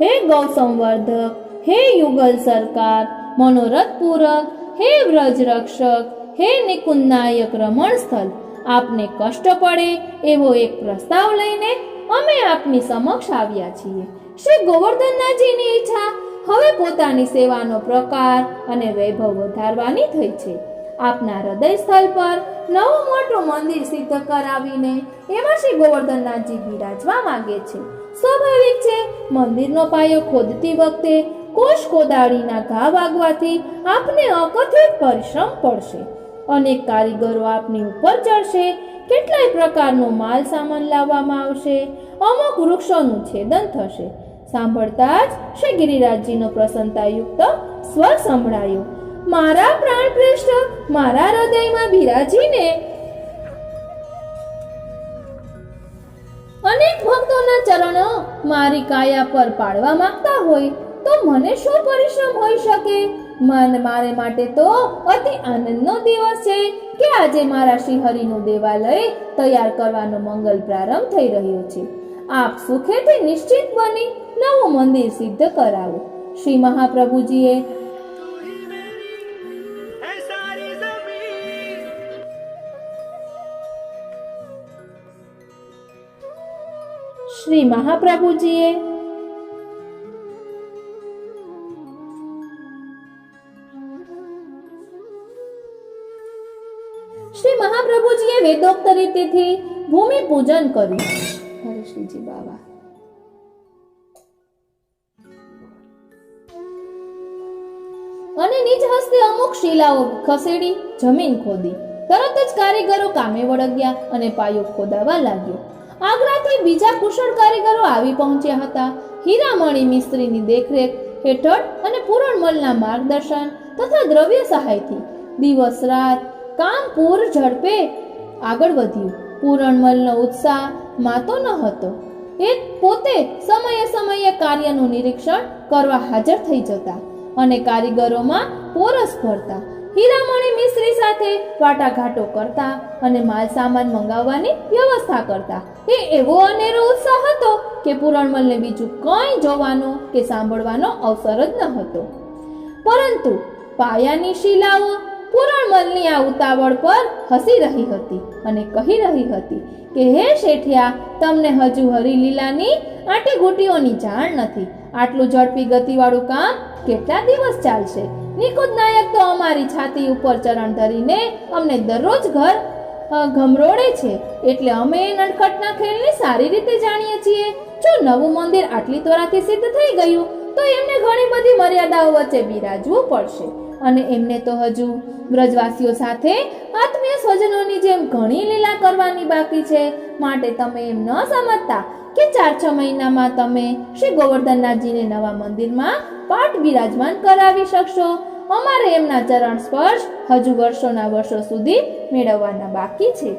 હે ગૌ સંવર્ધક, હે યુગલ સરકાર, મનોરથ પૂરક, હે વ્રજ રક્ષક, હે નિકુંજનાયક રમણ સ્થળ, આપને કષ્ટ પડે એવો એક પ્રસ્તાવ લઈને અમે આપની સમક્ષ આવ્યા છીએ. શ્રી ગોવર્ધનનાથજીની ઈચ્છા હવે પોતાની સેવાનો પ્રકાર અને વૈભવ વધારવાની થઈ છે. આપના હૃદય સ્થળ પર નવું મોટું મંદિર સિદ્ધ કરાવીને એમાં શ્રી ગોવર્ધનનાથજી બિરાજવા માંગે છે. સ્વાભાવિક છે, મંદિરનો પાયો ખોદતી વખતે કોષ કોદાળીના ઘા વાગવાથી આપને અકથિત પરિશ્રમ પડશે. અનેક કારીગરો આપની ઉપર ચડશે. કેટલાય પ્રકારનો માલ સામાન લાવવામાં આવશે. અમુક વૃક્ષોનું છેદન થશે. સાંભળતા જ શ્રી ગિરિરાજજીનો પ્રસન્નતાયુક્ત સ્વર સંભળાયો. મારા પ્રાણપ્રેષ્ઠ મારા હૃદયમાં બિરાજીને અનેક ભક્તોના ચરણો મારી કાયા પર પાડવા માંગતા હોય તો મને શું પરિશ્રમ હોઈ શકે? મારે માટે તો અતિ આનંદનો દિવસ છે કે આજે મારા શ્રીહરિનું દેવાલય તૈયાર કરવાનો મંગલ પ્રારંભ થઈ રહ્યો છે. આપ સુખેથી નિશ્ચિત બની નવું મંદિર સિદ્ધ કરાવો. શ્રી મહાપ્રભુજીએ શ્રી મહાપ્રભુજીએ વેદોક્ત રીતેથી ભૂમિ પૂજન કર્યું. હરે શ્રીજી બાબા. અને નિજ હસ્તે અમુક શિલાઓ ખસેડી જમીન ખોદી. તરત જ કારીગરો કામે વળગ્યા અને પાયો ખોદાવા લાગ્યો. આગ્રાથી બીજા કુશળ કારીગરો આવી પહોંચ્યા હતા. હીરામણી મિસ્ત્રીની દેખરેખ હેઠળ અને પૂરણમલના માર્ગદર્શન તથા દ્રવ્ય સહાયથી દિવસ રાત કામ પૂર ઝડપે આગળ વધ્યું. પૂરણમલનો ઉત્સાહ માતો ન હતો. એ પોતે સમયે સમયે કાર્યનું નિરીક્ષણ કરવા હાજર થઈ જતા અને કારીગરોમાં પોરસ ભરતા. હીરામણી મિસ્ત્રી સાથે વાટાઘાટો કરતા અને માલ સામાન મંગાવવાની વ્યવસ્થા કરતા. એ એવો અનેરો ઉત્સાહ હતો કે પૂરણમલને બીજું કંઈ જોવાનો કે સાંભળવાનો અવસર જ ન હતો. પરંતુ પાયાની શિલાઓ પૂરણમલની આ ઉતાવળ પર હસી રહી હતી અને કહી રહી હતી કે હે શેઠિયા, તમને હજુ હરિલીલાની આંટીઘૂંટીઓની જાણ નથી. આટલું ઝડપી ગતિવાળું કામ કેટલા દિવસ ચાલશે? નિકુંજ નાયક તો અમારી છાતી ઉપર ચરણ ધરીને અમને દરરોજ ઘર ગમરોડે છે, એટલે અમે એ નટખટના ખેલને સારી રીતે જાણીએ છીએ. જો નવું મંદિર આટલી ત્વરાથી સિદ્ધ થઈ ગયું તો એમને ઘણી બધી મર્યાદાઓ વચ્ચે બિરાજવું પડશે અને એમને તો હજુ બ્રજવાસીઓ સાથે આત્મીય સ્વજનોની જેમ ઘણી લીલા કરવાની બાકી છે. માટે તમે એમ ન સમજતા કે 4-6 મહિનામાં તમે શ્રી ગોવર્ધનનાથજીને નવા મંદિરમાં પાઠ બિરાજમાન કરાવી શકશો. અમારે એમના ચરણ સ્પર્શ હજુ વર્ષોના વર્ષો સુધી મેળવવાના બાકી છે.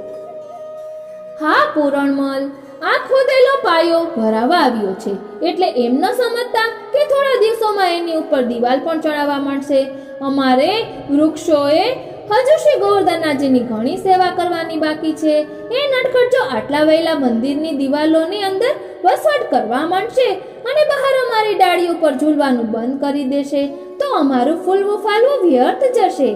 હા પૂરણમલ, આ ખોદેલો પાયો ભરાવા આવ્યો છે એટલે એમ ન સમજતા કે થોડા દિવસોમાં એની ઉપર દિવાલ પણ ચડાવવા માંડશે. અમારે વૃક્ષોએ હજુ શ્રી ગોવર્ધનનાથજીની ઘણી સેવા કરવાની બાકી છે. એ નટખટ જો આટલા વહેલા મંદિરની દિવાલોની અંદર વસવાટ કરવા માંડશે અને બહાર અમારી ડાળી ઉપર ઝૂલવાનું બંધ કરી દેશે તો અમારું ફૂલવું ફાલવું વ્યર્થ જશે.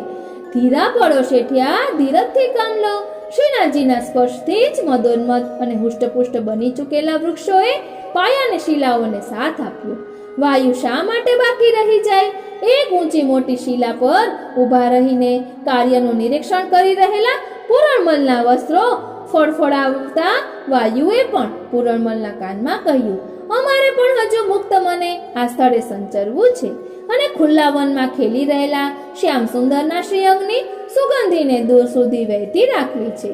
ધીરા પડો શેઠિયા, ધીરજથી કામ લો. શ્રીનાથજીના સ્પર્શથી જ મદોન્મદ અને હુષ્ટપુષ્ટ બની ચૂકેલા વૃક્ષોએ પાયાને શિલાઓને સાથ આપ્યો. વાયુ શા માટે બાકી રહી જાય? એક ઊંચી મોટી શિલા પર ઊભા રહીને કાર્યનું નિરીક્ષણ કરી રહેલા પૂરણમલના વસ્ત્રો ફડફડાવતા વાયુએ પણ પૂરણમલના કાનમાં કહ્યું, અમારે પણ હજુ મુક્ત મને આ સ્થળે સંચરવું છે અને ખુલ્લા વનમાં ખેલી રહેલા શ્યામ સુંદરના શ્રીઅંગની સુગંધીને દૂર સુધી વહેતી રાખવી છે.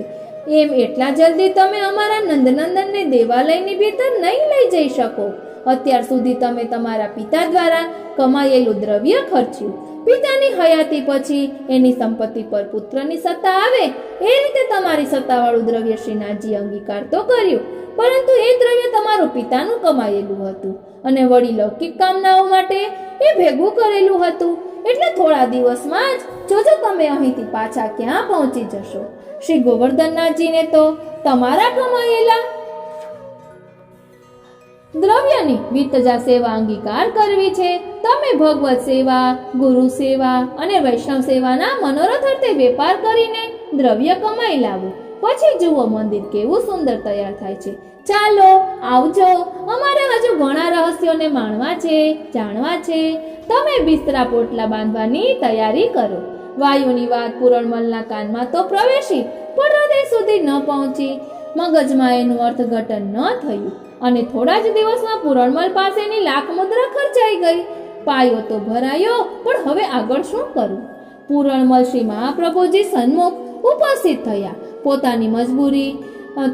એમ એટલા જલ્દી તમે અમારા નંદનંદનને દેવાલયની ભીતર નહીં લઈ જઈ શકો. અત્યાર સુધી તમે તમારા પિતા દ્વારા કમાયેલું દ્રવ્ય ખર્ચ્યું. પિતાની હયાતી પછી એની સંપત્તિ પર પુત્રની સત્તા આવે એ રીતે તમારી સત્તાવાળું દ્રવ્ય શ્રીનાથજી અંગીકાર તો કર્યું, પરંતુ એ દ્રવ્ય તમારું પિતાનું કમાયેલું હતું અને વળી લૌકિક કામનાઓ માટે એ ભેગું કરેલું હતું. એટલે થોડા દિવસમાં જ જોજો તમે અહીંથી પાછા ક્યાં પહોંચી જશો. શ્રી ગોવર્ધનનાથજીને તો તમારા કમાયેલા દ્રવ્યની વિતજા સેવા અંગીકાર કરવી છે. તમે ભગવત સેવા, ગુરુ સેવા અને વૈષ્ણવ સેવાના મનોરથ અર્થે વેપાર કરીને દ્રવ્ય કમાઈ લાવો. પછી જુઓ મંદિર કેવું સુંદર તૈયાર થાય છે. ચાલો આવજો, અમારે હજુ ઘણા રહસ્યોને માણવા છે, જાણવા છે. તમે બિસ્તરા પોટલા બાંધવાની તૈયારી કરો. વાયુની વાત પૂરણમલના કાનમાં તો પ્રવેશી પણ હૃદય સુધી ન પહોંચી. મગજમાં એનું અર્થઘટન ન થયું. અને થોડા જ દિવસમાં પૂરણમલ પાસેની લાખ મુદ્રા ખર્ચાઈ ગઈ. પાયો તો ભરાયો, પણ હવે આગળ શું કરવું? પૂરણમલ શ્રી મહાપ્રભુજી સન્મુખ ઉપસ્થિત થયા. પોતાની મજબૂરી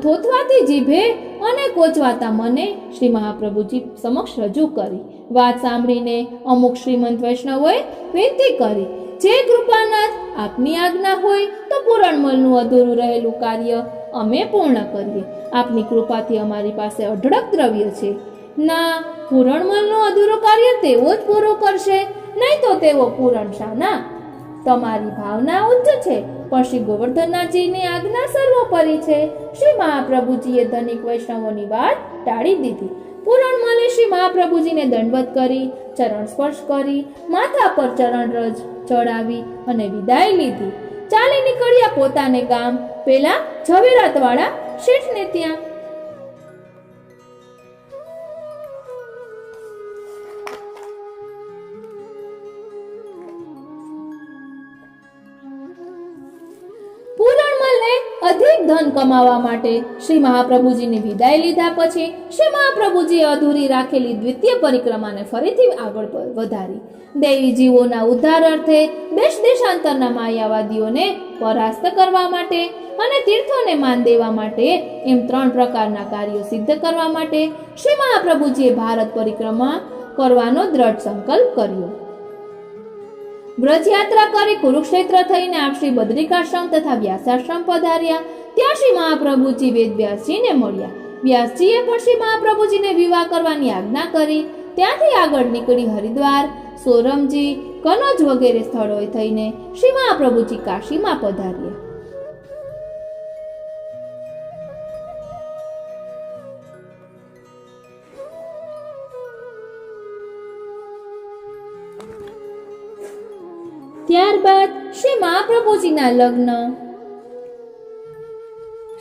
થોથવાતી જીભે અને કોચવાતા મને શ્રી મહાપ્રભુજી સમક્ષ રજૂ કરી. વાત સાંભળીને અમુક શ્રીમંત વૈષ્ણવોએ વિનંતી કરી, જે કૃપાનાથ આપની આજ્ઞા હોય તો પૂરણમલનું અધૂરું રહેલું કાર્ય અમે પૂર્ણ કરીએ. આપની કૃપાથી અમારી પાસે અઢળક દ્રવ્ય છે. ના, પૂરણમલનું અધૂરું કાર્ય તેઓ જ પૂરું કરશે, નહીં તો તેઓ પૂરણ શાના? તમારી ભાવના ઉચ્ચ છે, પણ શ્રી ગોવર્ધનનાથજીની આજ્ઞા સર્વોપરી છે. શ્રી મહાપ્રભુજીએ ધનિક વૈષ્ણવોની વાત ટાળી દીધી. પૂરણમલે શ્રી મહાપ્રભુજીને દંડવત કરી, ચરણ સ્પર્શ કરી, માથા પર ચરણ રજ ચડાવી અને વિદાય લીધી. ચાલી નીકળ્યા પોતાને ગામ, પેલા ઝવેરાતવાળા શેઠને ત્યાં. પૂરણમલને અધિક ધન કમાવા માટે શ્રી મહાપ્રભુજીની વિદાય લીધા પછી શ્રી મહાપ્રભુજીએ અધૂરી રાખેલી દ્વિતીય પરિક્રમાને ફરીથી આગળ વધારી. દેવી જીવોના ઉદ્ધાર અર્થે દેશ દેશાંતરના માયાવાદીઓને પરાસ્ત કરવા માટે અને તીર્થોને માન દેવા માટે એમ 3 પ્રકારના કાર્યો સિદ્ધ કરવા માટે શ્રી મહાપ્રભુજીએ ભારત પરિક્રમા કરવાનો દ્રઢ સંકલ્પ કર્યો. વ્રજયાત્રા કરી કુરુક્ષેત્ર થઈને આપ શ્રી બદ્રિકાશ્રમ તથા વ્યાસાશ્રમ પધાર્યા. ત્યાં શ્રી મહાપ્રભુજી વેદવ્યાસજીને મળ્યા. વ્યાસજીએ પણ શ્રી મહાપ્રભુજીને વિવાહ કરવાની આજ્ઞા કરી. ત્યાંથી આગળ નીકળી હરિદ્વાર, સોરમજી, કનોજ વગેરે સ્થળોએ થઈને શ્રી મહાપ્રભુજી કાશીમાં પધાર્યા. ત્યારબાદ શ્રી મહાપ્રભુજીના લગ્ન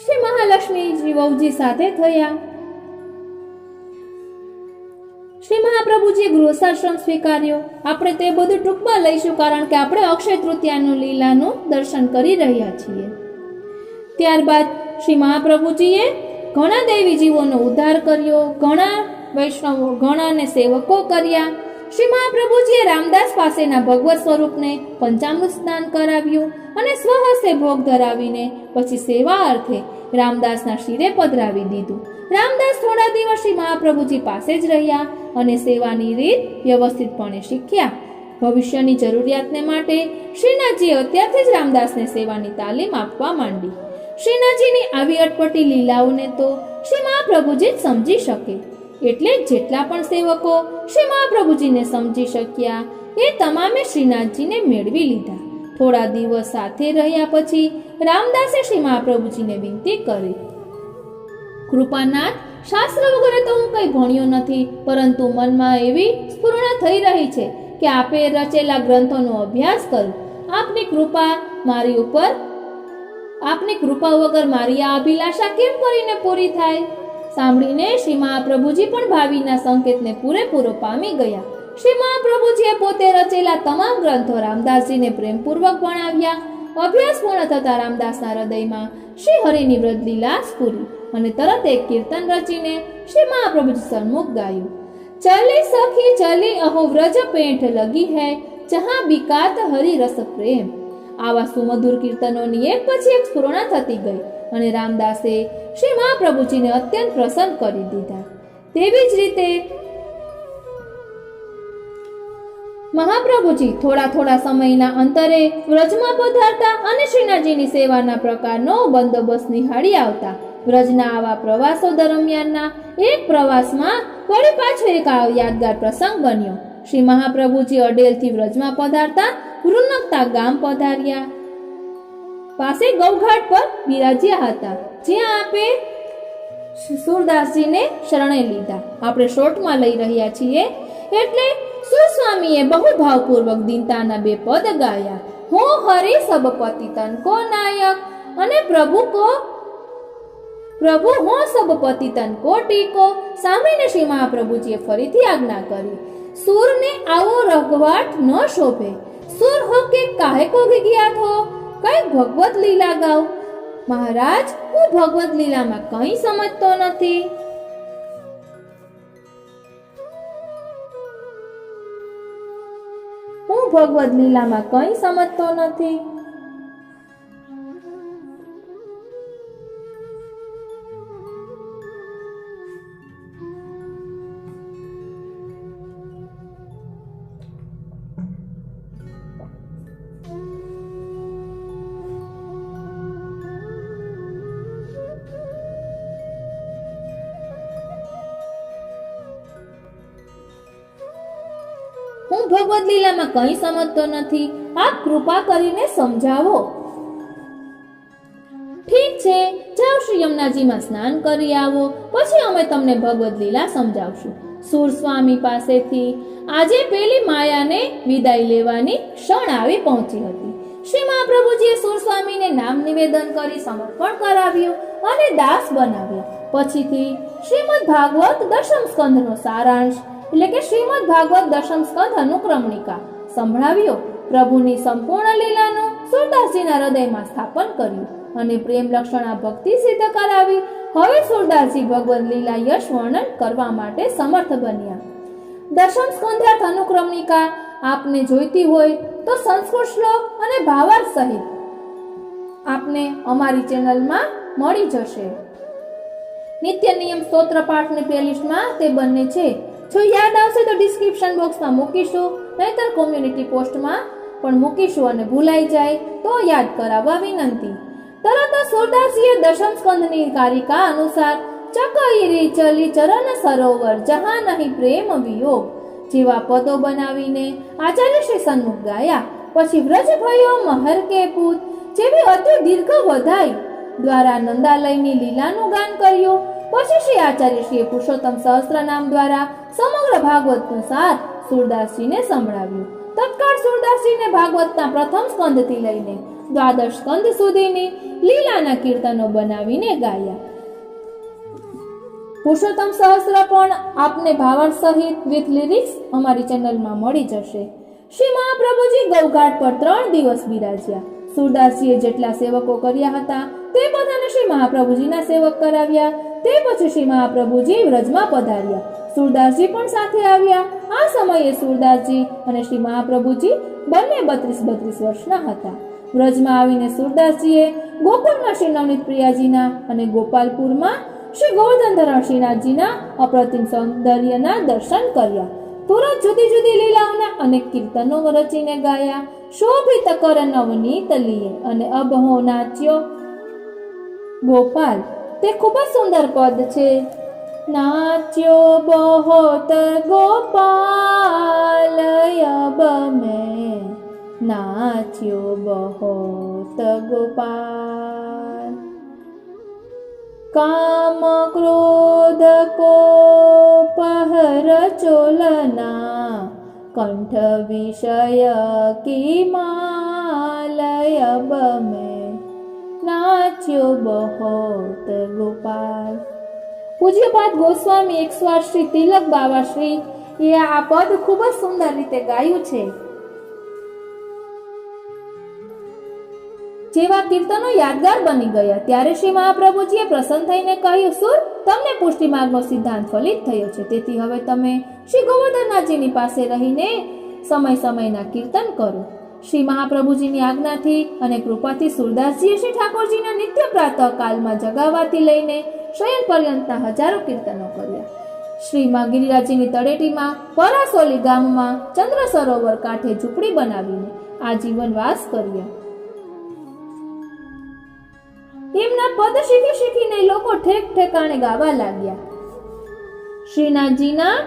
શ્રી મહાલક્ષ્મીજી વહુજી સાથે થયા. શ્રી મહાપ્રભુજીએ ગૃહસ્થાશ્રમ સ્વીકાર્યો. આપણે તે બધું ટૂંકમાં લઈશું, કારણ કે આપણે અક્ષય તૃતીયાનું લીલાનું દર્શન કરી રહ્યા છીએ. ત્યારબાદ શ્રી મહાપ્રભુજીએ ઘણા દેવી જીવોનો ઉદ્ધાર કર્યો, ઘણા વૈષ્ણવો, ઘણાને સેવકો કર્યા. શ્રી મહાપ્રભુજીએ રામદાસ પાસેના ભગવત સ્વરૂપને પંચામૃત સ્નાન કરાવ્યું અને સ્વહસ્તે ભોગ ધરાવીને પછી સેવા અર્થે રામદાસના શિરે પધરાવી દીધું. રામદાસ થોડા દિવસ શ્રી મહાપ્રભુજી પાસે જ રહ્યા અને સેવાની રીત વ્યવસ્થિતપણે શીખ્યા. ભવિષ્યની જરૂરિયાતને માટે શ્રીનાથજીએ અત્યારથી જ રામદાસને સેવાની તાલીમ આપવા માંડી. શ્રીનાથજીની આવી અટપટી લીલાઓને તો શ્રી મહાપ્રભુજી જ સમજી શકે, એટલે જેટલા પણ સેવકો શ્રી મહાપ્રભુજીને સમજી શક્યા એ તમામે શ્રીનાથજીને મેળવી લીધા. થોડા દિવસ સાથે રહ્યા પછી રામદાસે શ્રી મહાપ્રભુજીને વિનંતી કરી, કૃપાનાથ, શાસ્ત્ર વગેરે તો હું કંઈ ભણ્યો નથી, પરંતુ મનમાં એવી સ્ફુરણા થઈ રહી છે કે આપે રચેલા ગ્રંથોનો અભ્યાસ કરું. આપની કૃપા વગર મારી આ અભિલાષા કેમ કરીને પૂરી થાય? સાંભળીને શ્રી મહાપ્રભુજી પણ ભાવિના સંકેતને પૂરેપૂરો પામી ગયા. શ્રી મહાપ્રભુજીએ પોતે રચેલા તમામ ગ્રંથો રામદાસજીને પ્રેમપૂર્વક ભણાવ્યા. અભ્યાસ પૂર્ણ થતા રામદાસના હૃદયમાં શ્રી હરિની વ્રજલીલા સ્ફુરી અને તરત એક કીર્તન રચીને શ્રી મહાપ્રભુજી સન્મુખ ગાયું, ચલી સખી ચલી અહો વ્રજ પેઠ લગી હૈ, જહાં બિકાત હરિ રસ પ્રેમ. આવા સુમધુર કીર્તનોની એક પછી એક સ્ફુરણા થતી ગઈ અને રામદાસે શ્રી મહાપ્રભુજીને અત્યંત પ્રસન્ન કરી દીધા. તેવી જ રીતે મહાપ્રભુજી થોડા સમયના અંતરે વ્રજમાં પધારતા અને શ્રીનાથજીની સેવાના પ્રકારનો બંદોબસ્ત નિહાળી આવતા. વ્રજના આવા પ્રવાસો દરમિયાનના એક પ્રવાસમાં વળી પાછો એક યાદગાર પ્રસંગ બન્યો. શ્રી મહાપ્રભુજી અડેલથી વ્રજમાં પધારતા વૃનકતા ગામ પધાર્યા. પાસે ગૌઘાટ પર બિરાજ્યા હતા, જ્યાં આપે સુરદાસજીને શરણે લીધા. આપણે શોર્ટમાં લઈ રહ્યા છીએ, એટલે સુસ્વામીએ બહુ ભાવપૂર્વક દીનતાના 2 પદ ગાયા, હો હરિ સબ પતિ તન કો નાયક અને પ્રભુ હો સબ પતિ તન કો ટીકો. સાંભળીને શ્રી મહાપ્રભુજીએ ફરીથી આજ્ઞા કરી, સુરને આવો રઘવાટ ન શોભે, સુર હો કે કાહે કો જ્ઞાત હો, કઈ ભગવત લીલા ગાઓ. મહારાજ, હું ભગવત લીલામાં કંઈ સમજતો નથી. ભગવદ્ લીલામાં કંઈ સમજતો નથી. હું ભગવદ્ લીલામાં કંઈ સમજતો નથી, આપ કૃપા કરીને સમજાવો. ઠીક છે, જાઓ શ્રી યમુનાજીમાં સ્નાન કરી આવો, પછી અમે તમને ભગવદ્ લીલા સમજાવશું. સુર સ્વામી પાસેથી આજે પેલી માયાને વિદાય લેવાની ક્ષણ આવી પહોંચી હતી. શ્રી મહાપ્રભુજીએ સુર સ્વામીને નામ નિવેદન કરી સમર્પણ કરાવ્યું અને દાસ બનાવ્યા. પછીથી શ્રીમદ ભાગવત દશમ સ્કંધનો સારાંશ એટલે કે શ્રીમદ ભાગવત દશમ સ્કંધ અનુક્રમણિકા સંભળાવ્યો. પ્રભુની સંપૂર્ણ લીલાનું સુરદાસજીના હૃદયમાં સ્થાપન કર્યું અને પ્રેમ લક્ષણા ભક્તિ સિદ્ધ કરાવી. હવે સુરદાસજી ભગવદ લીલા યશ વર્ણન કરવા માટે સમર્થ બન્યા. દશમ સ્કંધાર્થ અનુક્રમણિકા આપને જોઈતી હોય તો સંસ્કૃત શ્લોક અને ભાવાર્થ સહિત આપને અમારી ચેનલમાં મળી જશે. નિત્ય નિયમ સ્તોત્ર પાઠની પ્લેલિસ્ટમાં તે બંને છે. જો યાદ આવશે તો ડિસ્ક્રિપ્શન બોક્સમાં મૂકીશું, નહીતર કોમ્યુનિટી પોસ્ટમાં પણ મૂકીશું અને ભૂલાઈ જાય તો યાદ કરાવવા વિનંતી. તરત સુરદાસજીએ દશમ સ્કંધની કારિકા અનુસાર ચકઈ ચલી ચરણ સરોવર જહા નહીં પ્રેમ વિયોગ જેવા પદો બનાવીને આચાર્ય શ્રી સન્મુખ ગાયા. પછી વ્રજ ભયો મહર કે પૂત જેવી અતિ દીર્ઘ વધાઈ દ્વારા નંદાલયની લીલાનું ગાન કર્યું. પછી શ્રી આચાર્યશ્રીએ પુરુષોત્તમ સહસ્ત્ર નામ દ્વારા સમગ્ર ભાગવતનું સાર સુરદાસજીને સંભળાવ્યું. તત્કાળ સુરદાસજીને ભાગવતના પ્રથમ સ્કંધથી લઈને દ્વાદશ સ્કંધ સુધીની લીલાના કીર્તનો બનાવીને ગાયા. પુરુષોત્તમ સહસ્ત્ર પણ આપને ભાવાર્થ સહિત વિથ લિરિક્સ અમારી ચેનલમાં મળી જશે. શ્રી મહાપ્રભુજી ગૌઘાટ પર 3 દિવસ બિરાજ્યા. સુરદાસજીએ જેટલા સેવકો કર્યા હતા તે બધાને શ્રી મહાપ્રભુજીના સેવક કરાવ્યા. તે પછી શ્રી મહાપ્રભુજી વ્રજમાં પધાર્યા. સુરદાસજી પણ સાથે આવ્યા. આ સમયે સુરદાસજી અને શ્રી મહાપ્રભુજી બંને 32 વર્ષના હતા. વ્રજમાં આવીને સુરદાસજીએ ગોકુળમાં શ્રી નવનીત પ્રિયાજીના અને ગોપાલપુરમાં શ્રી ગોવર્ધનધરણ શ્રીનાથજીના અપ્રતિમ સૌંદર્યના દર્શન કર્યા. તુરંત જુદી જુદી લીલાઓના અનેક કીર્તનો રચીને ગાયા. શોભિત કર નવનીત લીએ અને અબહો નાચ્યો ગોપાલ. તે ખૂબ જ સુંદર પદ છે. નાચ્યો બહોત ગોપાલ અબ મેં નાચ્યો બહોત ગોપાલ. કામ ક્રોધ કો પહર ચોલના કંઠ વિષય કી માલય અબ મેં નાચ્યો બહોત ગોપાલ. પૂજ્યપાદ ગોસ્વામી 108 શ્રી તિલક બાવા શ્રી એ આ પદ ખૂબ જ સુંદર રીતે ગાયું છે. જેવા કીર્તનો યાદગાર બની ગયા ત્યારે શ્રી મહાપ્રભુજીએ પ્રસન્ન થઈને કહ્યું, સુર, તમને પુષ્ટિ માર્ગનો સિદ્ધાંત ફલિત થયો છે. તેથી હવે તમે શ્રી ગોવર્ધનનાથજીની પાસે રહીને સમયના કીર્તન કરો. શ્રી મહાપ્રભુજીની આજ્ઞાથી અને કૃપાથી સુરદાસજીએ શ્રી ઠાકોરજીના નિત્ય પ્રાતઃ કાલમાં જગાવાથી લઈને શયન પર્યંતના હજારો કીર્તનો કર્યા. શ્રીમાં ગિરિરાજજીની તળેટીમાં પરાસોલી ગામમાં ચંદ્ર સરોવર કાંઠે ઝૂંપડી બનાવીને આજીવન વાસ કર્યા. એમના પદ શીખીને લોકો ઠેક ઠેકાણે ગાવા લાગ્યા. શ્રીનાથજીના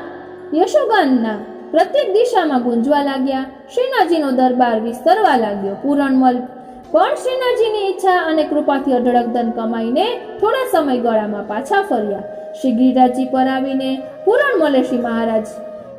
યશોગાનના પ્રત્યેક દિશામાં ગુંજવા લાગ્યા. શ્રીનાથજીનો દરબાર વિસ્તરવા લાગ્યો. પૂરણમલ પણ શ્રીનાથજીની ઈચ્છા અને કૃપાથી અઢળક ધન કમાઈને થોડા સમય ગળામાં પાછા ફર્યા. શ્રી ગિરિરાજજી પર આવીને પૂરણમલે શ્રી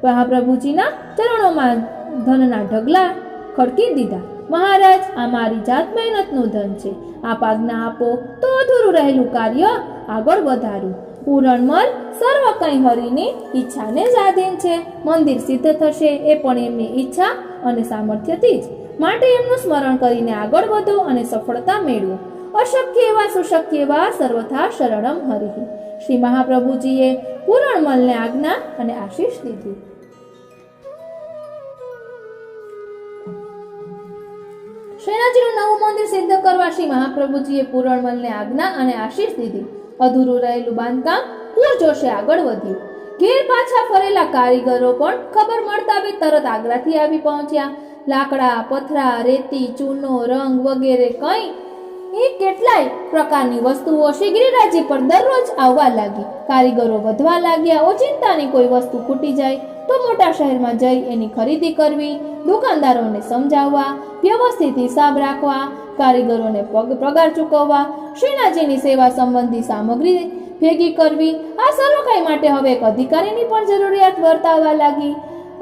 મહાપ્રભુજીના ચરણોમાં ધનના ઢગલા ખડકી દીધા. મહારાજ, આ મારી જાત મહેનતનું ધન છે. આપ આજ્ઞા આપો તો અધૂરું રહેલું કાર્ય આગળ વધારું. પૂરણમલ સર્વ કંઈ હરિની ઈચ્છાને જ આધીન છે. મંદિર સિદ્ધ થશે એ પણ એમની ઈચ્છા અને સામર્થ્યથી જ. માટે એમનું સ્મરણ કરીને આગળ વધો અને સફળતા મેળવો. અશક્ય એવા સુશક્ય એવા સર્વથા શરણમ હરિ. શ્રી મહાપ્રભુજીએ પૂરણમલને આજ્ઞા અને આશીષ દીધી. શ્રીનાથજીનું નવું મંદિર સિદ્ધ કરવા શ્રી મહાપ્રભુજીએ પૂરણમલને આજ્ઞા અને આશીષ દીધી. અધૂરું રહેલું બાંધકામ પૂરજોશે આગળ વધ્યું. ઘેર પાછા ફરેલા કારીગરો પણ ખબર મળતા બી તરત આગ્રાથી આવી પહોંચ્યા. લાકડા, પથરા, રેતી, ચૂનો, રંગ વગેરે કેટલાય પ્રકારની વસ્તુઓ શ્રી ગિરિરાજજી પર દરરોજ આવવા લાગી. કારીગરો વધવા લાગ્યા. ઓચિંતાની કોઈ વસ્તુ ખૂટી જાય તો મોટા શહેરમાં જઈ એની ખરીદી કરવી, દુકાનદારોને સમજાવવા, વ્યવસ્થિત હિસાબ રાખવા, કારીગરોને પગાર ચૂકવવા, શ્રીનાથજીની સેવા સંબંધી સામગ્રી ભેગી કરવી, આ સર્વ કંઈ માટે હવે એક અધિકારીની પણ જરૂરિયાત વર્તાવા લાગી.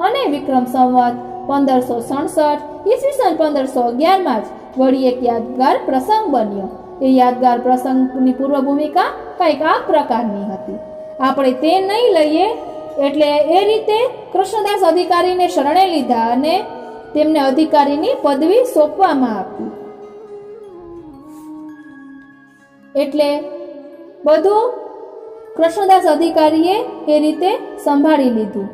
અને વિક્રમ સંવત 1567 ઈસવીસન 1511 જ વળી એક યાદગાર પ્રસંગ બન્યો. એ યાદગાર પ્રસંગની પૂર્વ ભૂમિકા કંઈક આ પ્રકારની હતી. આપણે તે નહીં લઈએ એટલે એ રીતે કૃષ્ણદાસ અધિકારીને શરણે લીધા અને તેમને અધિકારીની પદવી સોંપવામાં આપી. એટલે બધું કૃષ્ણદાસ અધિકારીએ એ રીતે સંભાળી લીધું.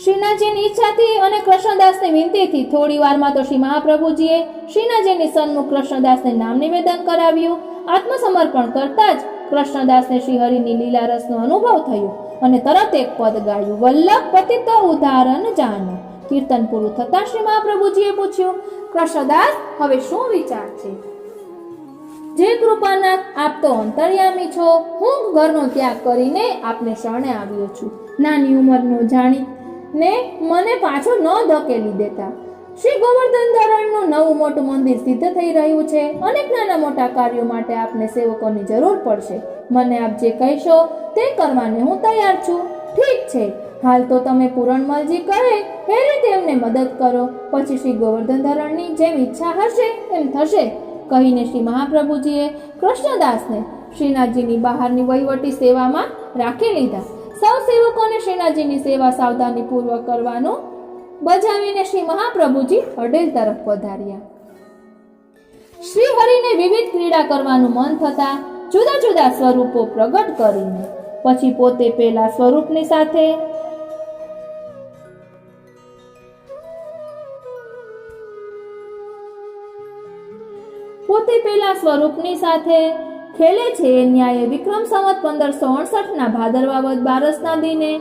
શ્રીનાથજીની ઈચ્છાથી અને કૃષ્ણદાસની વિનંતીથી થોડી વારમાં તો શ્રી મહાપ્રભુજીએ શ્રીનાથજીની સન્મુખ કૃષ્ણદાસને નામ નિવેદન કરાવ્યું. આત્મસમર્પણ કરતા જ કૃષ્ણદાસને શ્રીહરિની લીલા રસનો અનુભવ થયો અને તરત એક પદ ગાયું, વલ્લભ પતિત ઉદાહરણ જાણો. કીર્તન પૂરું થતાં શ્રી મહાપ્રભુજીએ પૂછ્યું, કૃષ્ણદાસ, હવે શું વિચાર છે? જે કૃપાનાથ, આપ તો અંતર્યામી છો. હું ઘરનો ત્યાગ કરીને આપને શરણે આવ્યો છું. નાની ઉંમરનો જાણી ને મને પાછો ન ધકેલી દેતા. શ્રી ગોવર્ધન ધરણનું નવું મોટું મંદિર સિદ્ધ થઈ રહ્યું છે. અનેક નાના મોટા કાર્યો માટે આપને સેવકોની જરૂર પડશે. મને આપ જે કહેશો તે કરવાને હું તૈયાર છું. ઠીક છે, હાલ તો તમે પૂરણમલજી કહે એ રીતે એમને મદદ કરો. પછી શ્રી ગોવર્ધન ધરણની જેમ ઈચ્છા હશે એમ થશે, કહીને શ્રી મહાપ્રભુજીએ કૃષ્ણદાસને શ્રીનાથજીની બહારની વહીવટી સેવામાં રાખી લીધા. સૌ સેવકોને શ્રીનાથજીની સેવા સાવધાની પૂર્વક કરવાનું બજાવીને શ્રી મહાપ્રભુજી અડેલ તરફ પધાર્યા. શ્રી હરિને વિવિધ ક્રીડા કરવાનું મન થતા જુદા જુદા સ્વરૂપો પ્રગટ કરીને પછી પોતે પેલા સ્વરૂપની સાથે ખેલે છે. ન્યાયે વિક્રમ સંવત 1568 ભાદરવા વદ 12ના દિને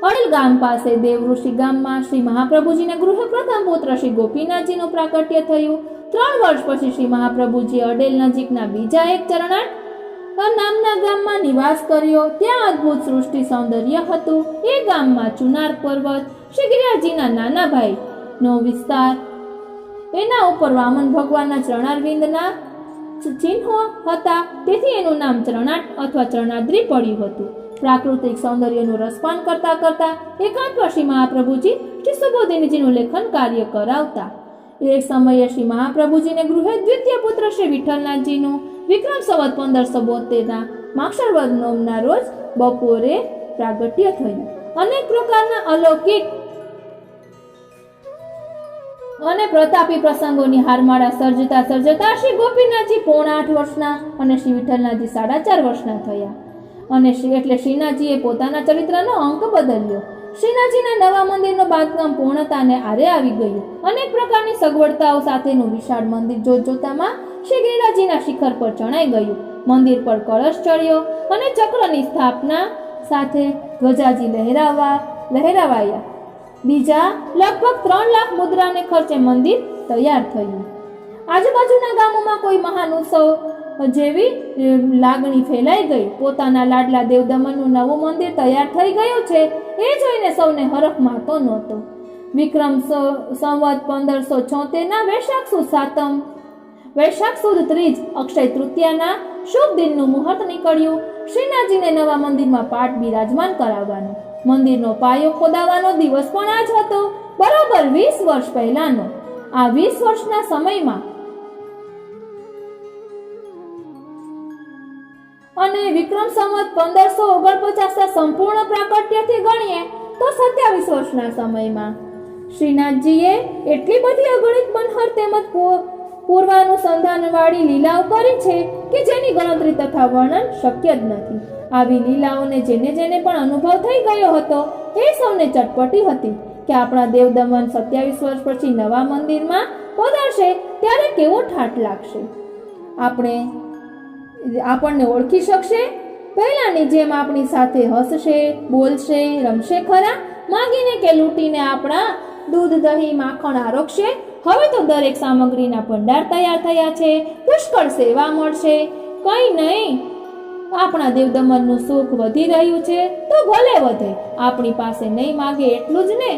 અડેલ ગામ પાસે દેવઋષિ ગામમાં શ્રી મહાપ્રભુજીને ગૃહે પ્રથમ પુત્ર શ્રી ગોપીનાથજીનું પ્રાકટ્ય થયું. 3 વર્ષ પછી શ્રી મહાપ્રભુજી અડેલ નજીકના બીજા એક ચરણાટ નામના ગામમાં નિવાસ કર્યો. ત્યાં અદ્ભુત સૃષ્ટિ સૌંદર્ય હતું. એ ગામમાં ચુનાર પર્વત, શ્રી ગિરિરાજજીના નાના ભાઈનો વિસ્તાર, એના ઉપર વામન ભગવાનના ચરણારવિંદના ચિહ્નો હતા. તેથી એનું નામ ચરણાટ અથવા ચરણાદ્રી પડ્યું હતું. પ્રાકૃતિક સૌંદર્યનું રસપાન કરતા કરતા એકાંતમાં શ્રી મહાપ્રભુજી શ્રી સુબોધિનીજીનું લેખન કાર્ય કરાવતા. એક સમયે શ્રી મહાપ્રભુજીને ગૃહે દ્વિતીય પુત્ર શ્રી વિઠ્ઠલનાથજીનું વિક્રમ સંવત 1572 માક્ષર વદ 9ના રોજ બપોરે પ્રાગટ્ય થયું. અનેક પ્રકારના અલૌકિક અને પ્રતાપી પ્રસંગોની હારમાળા સર્જતા શ્રી ગોપીનાથજી 8.5 વર્ષના અને શ્રી વિઠ્ઠલનાથજી 4.5 વર્ષના થયા. અને એટલે શ્રીનાથજીએ પોતાના ચરિત્રનો અંક બદલ્યો. શ્રીનાથજીના નવા મંદિરનું બાંધકામ પૂર્ણતાને આરે આવી ગયું. અનેક પ્રકારની સગવડતાઓ સાથેનું વિશાળ મંદિર જોતજોતામાં શ્રી ગિરિરાજજીના શિખર પર ચણાઈ ગયું. મંદિર પર કળશ ચડ્યો અને ચક્રની સ્થાપના સાથે ધ્વજાજી લહેરાવાયા. બીજા લગભગ 3 લાખ મુદ્રાને ખર્ચે મંદિર તૈયાર થયું. આજુબાજુના ગામોમાં કોઈ મહાન ઉત્સવ જેવી લાગણી ફેલાઈ ગઈ. પોતાના લાડલા દેવદમનનું નવું મંદિર તૈયાર થઈ ગયું છે એ જોઈને સૌને હરખ માતો નહોતો. વિક્રમ સંવત 1576 વૈશાખ સુદ 3 અક્ષય તૃતીયાના શુભ દિનનું મુહૂર્ત નીકળ્યું. શ્રીનાથજીને નવા મંદિરમાં પાટ બિરાજમાન કરાવવાનો. મંદિરનો પાયો ખોદાવાનો દિવસ પણ આ જ હતો, બરાબર 20 વર્ષ પહેલાનો. આ 20 વર્ષના સમયમાં અને વિક્રમ સંવત 1549 સંપૂર્ણ પ્રાકટ્યથી ગણીએ તો 27 વર્ષના સમયમાં શ્રીનાથજીએ એટલી બધી અગણિત મનહર તેમજ પૂર્વાનુસંધાનવાળી લીલાઓ કરી છે કે જેની ગણતરી તથા વર્ણન શક્ય જ નથી. આવી લીલાઓને જેને પણ અનુભવ થઈ ગયો હતો એ સૌને ચટપટી હતી. કે આપણા દેવદમન 27 વર્ષ પછી નવા મંદિરમાં પધારશે ત્યારે કેવો ઠાઠ લાગશે. આપણને ઓળખી શકશે? પહેલાની જેમ આપણી સાથે હસશે, બોલશે, રમશે ખરા? માગીને કે લૂંટીને આપણા દૂધ, દહીં, માખણ આરોગશે? હવે તો દરેક સામગ્રીના ભંડાર તૈયાર થયા છે, પુષ્કળ સેવા મળશે. કંઈ નહીં, આપણા દેવદમનનું સુખ વધી રહ્યું છે તો ભલે વધે, આપણી પાસે નહીં માગે એટલું જ ને,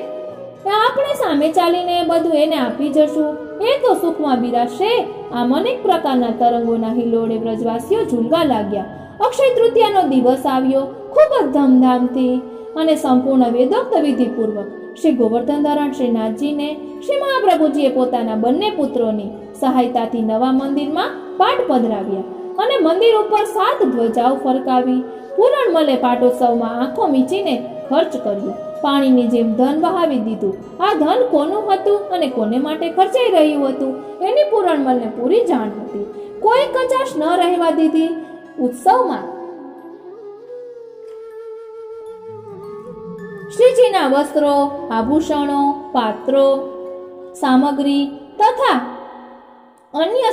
આપણે સામે ચાલીને બધું એને આપી જશું. એ તો સુખમાં બિરાશે. આમ અનેક પ્રકારના તરંગોના હિલોળે વ્રજવાસીઓ ઝૂલવા લાગ્યા. અક્ષય તૃતીયાનો દિવસ આવ્યો. ખૂબ જ ધમધામથી અને સંપૂર્ણ વેદોક્ત વિધિપૂર્વક શ્રી ગોવર્ધનધરણ શ્રીનાથજીને શ્રી મહાપ્રભુજીએ પોતાના બંને પુત્રોની સહાયતાથી નવા મંદિરમાં પાટ પધરાવ્યા અને મંદિર ઉપર 7 ધ્વજાઓ ફરકાવી. પૂરણમલે પાટોત્સવમાં આંખો મીચીને ખર્ચ કર્યો. પાણીની જેમ ધન વહાવી દીધું. આ ધન કોનું હતું અને કોને માટે ખર્ચાઈ રહ્યું હતું એની પૂરણમલને પૂરી જાણ હતી. કોઈ કચાશ ન રહેવા દીધી. ઉત્સવમાં શ્રીજીના વસ્ત્રો, આભૂષણો, પાત્રો, સામગ્રી તથા અન્ય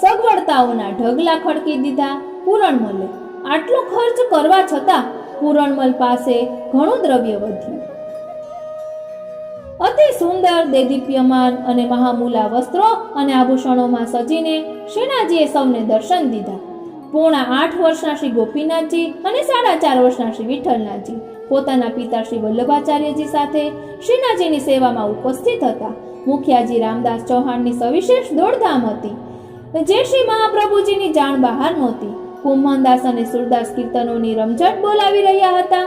સગવડતાઓના ઢગલા ખડકી દીધા. પૂરણમલે આટલો ખર્ચ કરવા છતાં પૂરણમલ પાસે ઘણું દ્રવ્ય વધ્યું. અતિ સુંદર, દેદીપ્યમાન અને મહામૂલા વસ્ત્રો અને આભૂષણોમાં સજીને શ્રીનાથજીએ સૌને દર્શન દીધા. પોણા 8 વર્ષના શ્રી ગોપીનાથજી અને 4.5 વર્ષના શ્રી વિઠ્ઠલનાથજી પોતાના પિતા શ્રી વલ્લભાચાર્યજી સાથે શ્રીનાથજીની સેવામાં ઉપસ્થિત હતા. મુખિયાજી રામદાસ ચૌહાણની સવિશેષ દોડધામ હતી, જે શ્રી મહાપ્રભુજીની જાણ બહાર નહોતી. કુંભનદાસ અને સુરદાસ કીર્તનોની રમઝટ બોલાવી રહ્યા હતા.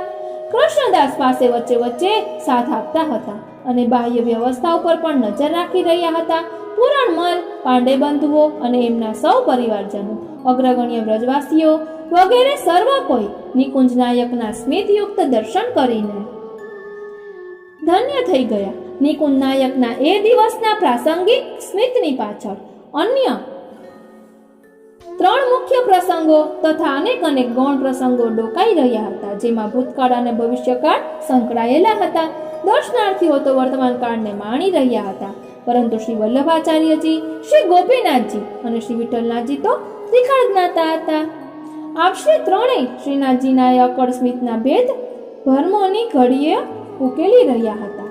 કૃષ્ણદાસ પાસે વચ્ચે વચ્ચે સાથ આપતા હતા અને બાહ્ય વ્યવસ્થા ઉપર પણ નજર રાખી રહ્યા હતા. પૂરણમલ, પાંડે બંધુઓ અને એમના સૌ પરિવારજનો, અગ્રગણ્ય વ્રજવાસીઓ વગેરે સર્વ કોઈ નિકુંજ નાયકના સ્મિતયુક્ત દર્શન કરીને ધન્ય થઈ ગયા. નિકુંજ નાયકના એ દિવસના પ્રાસંગિક સ્મિતની પાછળ અન્ય 3 મુખ્ય પ્રસંગો તથા અનેક ગૌણ પ્રસંગો ડોકાઈ રહ્યા હતા, જેમાં ભૂતકાળ અને ભવિષ્યકાળ સંકળાયેલા હતા. દર્શનાર્થીઓ તો વર્તમાન કાળને માણી રહ્યા હતા, પરંતુ શ્રી વલ્લભાચાર્યજી, શ્રી ગોપીનાથજી અને શ્રી વિઠ્ઠલનાથજી તો ત્રિકાળ જ્ઞાતા હતા. આપશ્રી ત્રણેય શ્રીનાથજીના અકળ સ્મિતના ભેદ ભરમોની ઘડીએ ઉકેલી રહ્યા હતા.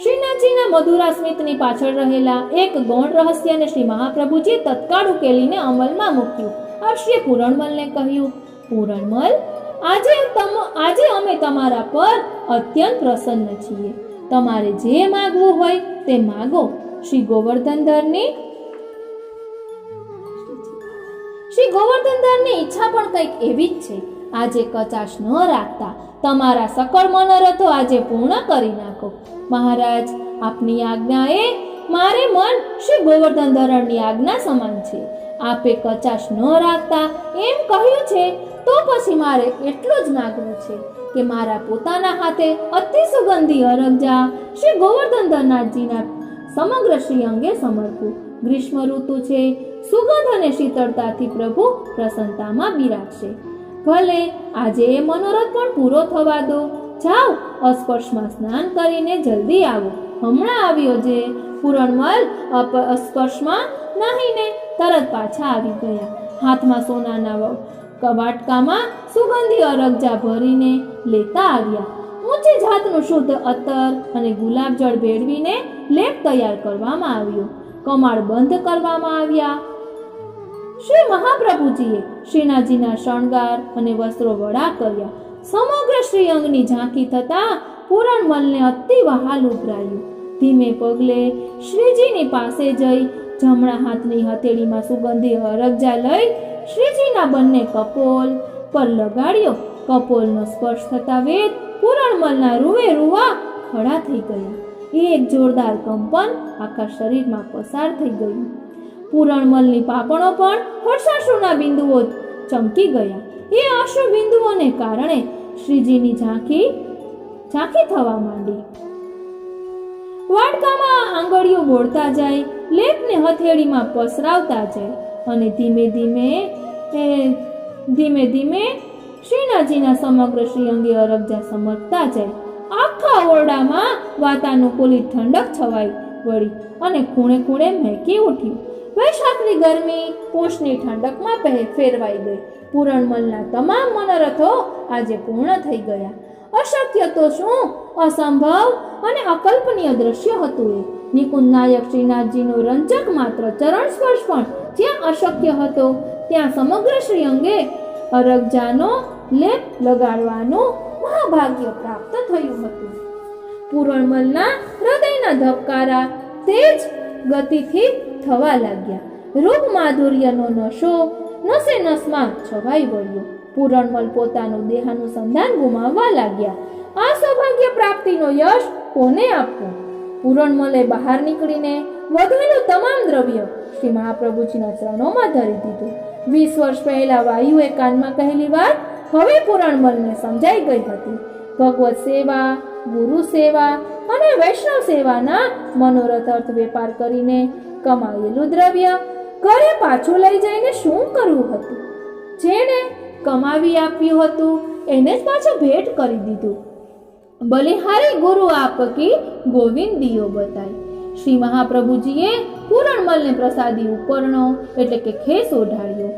શ્રીનાથજીના મધુરા સ્મિતની પાછળ રહેલા એક ગૌણ રહસ્યને શ્રી મહાપ્રભુજી તત્કાળ ઉકેલીને અમલમાં મૂક્યું. આપશ્રીએ પૂરણમલને કહ્યું, પૂરણમલ, આજે અમે તમારા પર અત્યંત પ્રસન્ન છીએ. તમારે જે માંગવું હોય તે માંગો. શ્રી ગોવર્ધનધરની ઈચ્છા પણ કંઈક એવી જ છે. આજે કચાશ ન રાખતા તમારા સકળ મનોરથો આજે પૂર્ણ કરી નાખો. મહારાજ, આપની આજ્ઞા એ મારે મન શ્રી ગોવર્ધનધરણની આજ્ઞા સમાન છે. આપે કચાશ ન રાખતા એમ કહ્યું છે તો પછી મારે એટલું જ માગવું છે કે મારા પોતાના હાથે અતિ સુગંધી અરગજા શ્રી ગોવર્ધનધરનાથજીના સમગ્ર શ્રી અંગે સમર્પું. ગ્રીષ્મ ઋતુ છે, સુગંધ અને શીતળતાથી પ્રભુ પ્રસન્નતામાં બિરાજશે. ભલે આજે એ મનોરથ પણ પૂરો થવા દો. જાઓ, અસ્પર્શમાં સ્નાન કરીને જલ્દી આવો. હમણાં આવ્યો જે. પૂરણમલ અસ્પર્શમાં નાહીને તરત પાછા આવી ગયા. હાથમાં સોનાના વાટકામાં સુગંધી અરગજા ભરીને લેતા આવ્યા. ઊંચી જાતનું શુદ્ધ અત્તર અને ગુલાબ જળ ભેળવીને લેપ તૈયાર કરવામાં આવ્યો. કમાળ બંધ કરવામાં આવ્યા. શ્રી મહાપ્રભુજીએ શ્રીનાથજીના શણગાર અને વસ્ત્રો વડા કર્યા. સમગ્ર શ્રી અંગની ઝાંખી થતા પૂરણમલને અતિ વહાલ ઉભરાયું. ધીમે પગલે શ્રીજીની પાસે જઈ જમણા હાથની હથેળીમાં સુગંધી અરગજા લઈ શ્રીજીના બંને કપોલ પર લગાડ્યો. કપોલનો સ્પર્શ થતા વેદ પૂરણમલના રૂએ રૂવા ખડા થઈ ગયા. એક જોરદાર કંપન આખા શરીરમાં પસાર થઈ ગયું. પૂરણમલની પાપણો પણ હર્ષાશ્રુના બિંદુઓ ચમકી ગયા. એ અશ્રુ બિંદુઓને કારણે શ્રીજીની ઝાંખી થવા માંડી. વાડકામાં આંગળીઓ બોળતા જાય, લેપને હથેળીમાં પસરાવતા જાય અને ધીમે ધીમે એ ધીમે ધીમે શ્રીનાથજીના સમગ્ર શ્રીઅંગે અરગજા સમર્પતા જાય. આખા ઓરડામાં વાતાનુકૂલિત ઠંડક છવાઈ વળી અને ખૂણે ખૂણે મહેકી ઉઠ્યું. વૈશાખની ગરમી પોષની ઠંડકમાં ફેરવાઈ ગઈ. પૂરણમલના તમામ મનોરથો આજે પૂર્ણ થઈ ગયા. અશક્ય તો શું, અસંભવ અને અકલ્પનીય દ્રશ્ય હતું એ. નિકુંજ નાયક શ્રીનાથજીનો રંજક માત્ર ચરણ સ્પર્શ પણ જ્યાં અશક્ય હતો, ત્યાં સમગ્ર શ્રીઅંગે અરગજાનો લેપ લગાડવાનું મહાભાગ્ય પ્રાપ્ત થયું હતું. પૂરણમલના હૃદયના ધબકારા તેજ ગતિથી થવા લાગ્યા. રૂપ માધુર્યનો નશો નસે નસમાં છવાઈ વળ્યો. પૂરણમલ પોતાનું દેહાનુસંધાન ગુમાવવા લાગ્યા. આ સૌભાગ્ય પ્રાપ્તિનો યશ કોને આપવું? પૂરણમલે બહાર નીકળીને વધેલું તમામ દ્રવ્ય શ્રી મહાપ્રભુજીના ચરણોમાં ધરી દીધું. 20 વર્ષ પહેલા વાયુએ કાનમાં કહેલી વાત હવે પૂરણમલને સમજાઈ ગઈ હતી. ભગવત સેવા, ગુરુ સેવા અને વૈષ્ણવ સેવાના મનોરથ અર્થ વેપાર કરીને કમાયેલું દ્રવ્ય ઘરે પાછું લઈ જઈને શું કરવું હતું? જેણે કમાવી આપ્યું હતું એને જ પાછું ભેટ કરી દીધું. બલિહારી ગુરુ આપકી ગોવિંદ દિયો બતાય. શ્રી મહાપ્રભુજીએ પૂરણમલને પ્રસાદી ઉપરણો એટલે કે ખેસ ઓઢાડ્યો.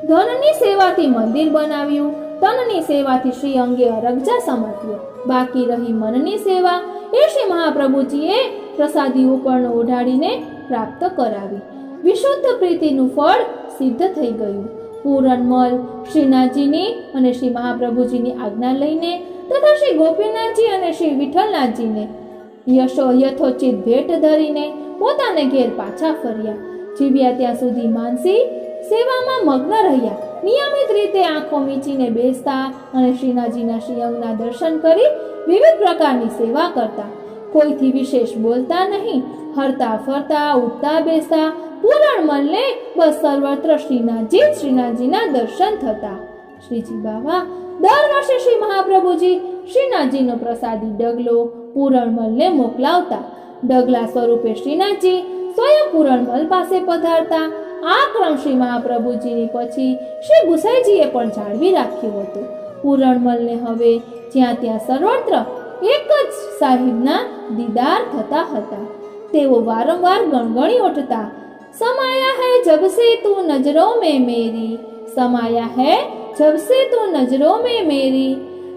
ધનની સેવાથી મંદિર બનાવ્યું, તનની સેવાથી શ્રી અંગે અરગજા સમર્પ્યો. બાકી રહી મનની સેવા એ શ્રી મહાપ્રભુજીએ પ્રસાદી ઉપરણો ઓઢાડીને પ્રાપ્ત કરાવી. વિશુદ્ધ પ્રીતિનું ફળ સિદ્ધ થઈ ગયું. પૂરણમલ શ્રીનાથજીની અને શ્રી મહાપ્રભુજીની આજ્ઞા લઈને તથા શ્રી ગોપીનાથજી અને શ્રી વિઠ્ઠલનાથજીને યથોચિત ભેટ ધરીને પોતાને ઘેર પાછા ફર્યા. જીવ્યા ત્યાં સુધી માનસી સેવામાં મગ્ન રહ્યા. નિયમિત રીતે આંખો મીચીને બેસતા અને શ્રીનાથજીના શ્રીઅંગના દર્શન કરી વિવિધ પ્રકારની સેવા કરતા. કોઈથી વિશેષ બોલતા નહીં. હરતા ફરતા, ઉઠતા બેસતા પૂરણમલને બસ સર્વત્ર શ્રીનાથજીના દર્શન થતા. શ્રીજી બાવા દર વર્ષે શ્રી મહાપ્રભુજી શ્રીનાથજીનો પ્રસાદી ડગલો પૂરણમલને મોકલાવતા. ડગલા સ્વરૂપે શ્રીનાથજી સ્વયં પૂરણમલ પાસે પધારતા. આ ક્રમ શ્રી મહાપ્રભુજીની પછી શ્રી ગુસાઈજીએ પણ જાળવી રાખ્યું હતું. પૂરણમલને હવે જ્યાં ત્યાં સર્વત્ર એક જ સાહિબના દીદાર થતા હતા. તેઓ વારંવાર ગણગણી ઉઠતા, સમાયા હૈ જબ સે તું નજરો મેં મેરી, સમાયા હૈ जब से तू नजरों में मेरी,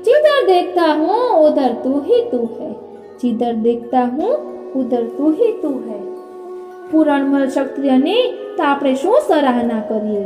जिधर देखता हूँ उधर तू ही तू है, जिधर देखता हूँ उधर तू ही तू है. પૂરણમલ ક્ષત્રિયની તો આપણે શું સરાહના કરીએ.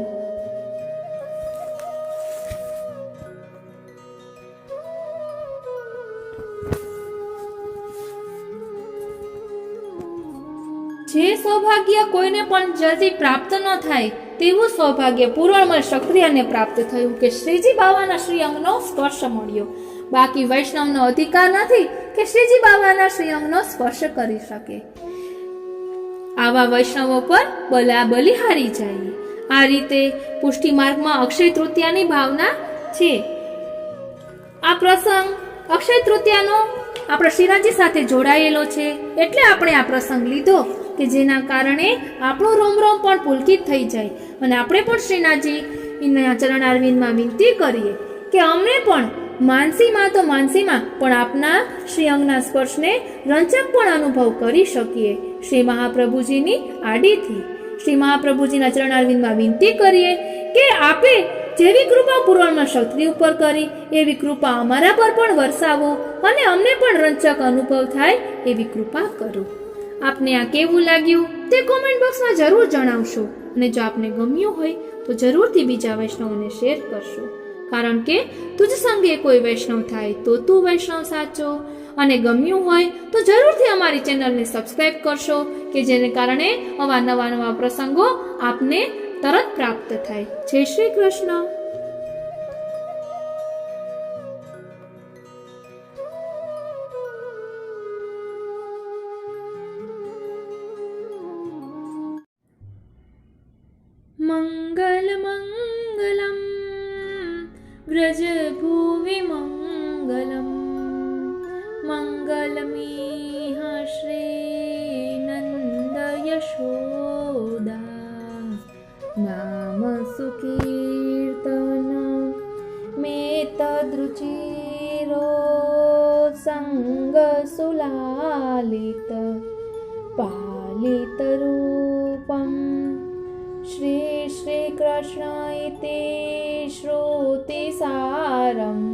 જે સૌભાગ્ય કોઈને પણ જલ્દી પ્રાપ્ત ન થાય તેવું સૌભાગ્ય પૂરણમલ ક્ષત્રિયને પ્રાપ્ત થયું કે શ્રીજી બાવાના શ્રી અંગનો સ્પર્શ મળ્યો. બાકી વૈષ્ણવનો અધિકાર નથી કે શ્રીજી બાવાના શ્રી અંગનો સ્પર્શ કરી શકે. આવા વૈષ્ણવો પર બલિહારી જાય. આ રીતે પુષ્ટિ માર્ગમાં અક્ષય તૃતીયાની ભાવના છે. આ પ્રસંગ અક્ષય તૃતીયાનો આપણા શ્રીનાથજી સાથે જોડાયેલો છે એટલે આપણે આ પ્રસંગ લીધો કે જેના કારણે આપણો રોમ રોમ પણ પુલકિત થઈ જાય અને આપણે પણ શ્રીનાથજીના ચરણારવિંદમાં વિનંતી કરીએ કે અમને પણ માનસીમાં તો માનસીમાં પણ આપના શ્રી અંગના સ્પર્શને રંજક પણ અનુભવ કરી શકીએ. શ્રી મહાપ્રભુજીની આડીથી શ્રી મહાપ્રભુજીના ચરણારવિંદમાં વિનંતી કરીએ કે આપે જેવી કૃપા પૂરણમલ ક્ષત્રિય ઉપર કરી એવી કૃપા અમારા પર પણ વરસાવો અને અમને પણ રંજક અનુભવ થાય એવી કૃપા કરો. આપને આ કેવું લાગ્યું તે કોમેન્ટ બોક્સમાં જરૂર જણાવશો અને જો આપને ગમ્યું હોય તો જરૂરથી બીજા વૈષ્ણવોને શેર કરશો. કારણ કે તુજ સંગે કોઈ વૈષ્ણવ થાય તો તું વૈષ્ણવ સાચો. અને ગમ્યું હોય તો જરૂરથી અમારી ચેનલને સબસ્ક્રાઇબ કરશો કે જેને કારણે આવા નવા પ્રસંગો આપને તરત પ્રાપ્ત થાય. જય શ્રી કૃષ્ણ. મંગલ મંગલમ વ્રજ ભુવિ મંગલમ મંગલમિહ શ્રી નંદ યશોદા નામ સુકીર્તનમ तद्रुचिरोत्सङ्गसुलालित पालितरूपम् श्री श्रीकृष्ण इति श्रुतिसारम्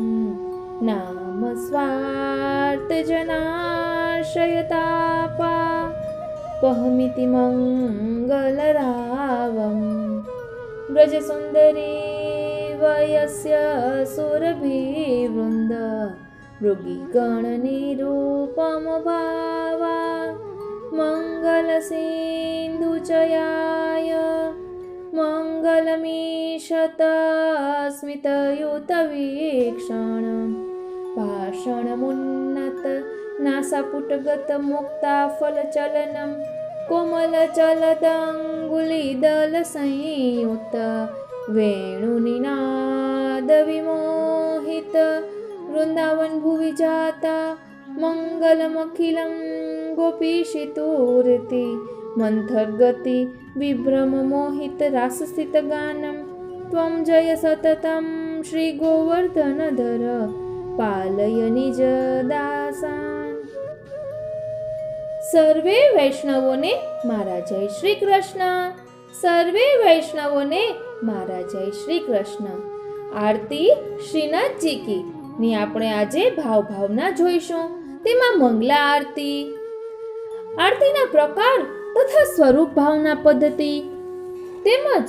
नाम स्वार्थजनाशयतापापहमिति मङ्गलरावम् ब्रजसुन्दरी वयस्य सुरभिवृन्द मृगीगणनिरूपमभावा मङ्गलसिन्धुचयाय मङ्गलमीशत स्मितयुतवीक्षण भाषणमुन्नत नासापुटगतमुक्ताफलचलनं कोमलचलदङ्गुलिदलसंयुत वेणुनिनादविमोहित वृन्दावन भुवि जाता मङ्गलमखिलं गोपीशितुरिति मन्थर्गति विभ्रममोहित रासस्थितगानं त्वं जय सततं श्रीगोवर्धनधर पालय निजदासान्। સર્વે વૈષ્ણવોને મારા જય શ્રી કૃષ્ણ। સર્વે વૈષ્ણવોને મારા જય શ્રી કૃષ્ણ। આરતી શ્રીનાથજી કી ની આપણે આજે ભાવના જોઈશું। તેમાં મંગલા આરતી, આરતીના પ્રકાર તથા સ્વરૂપ ભાવના પદ્ધતિ તેમજ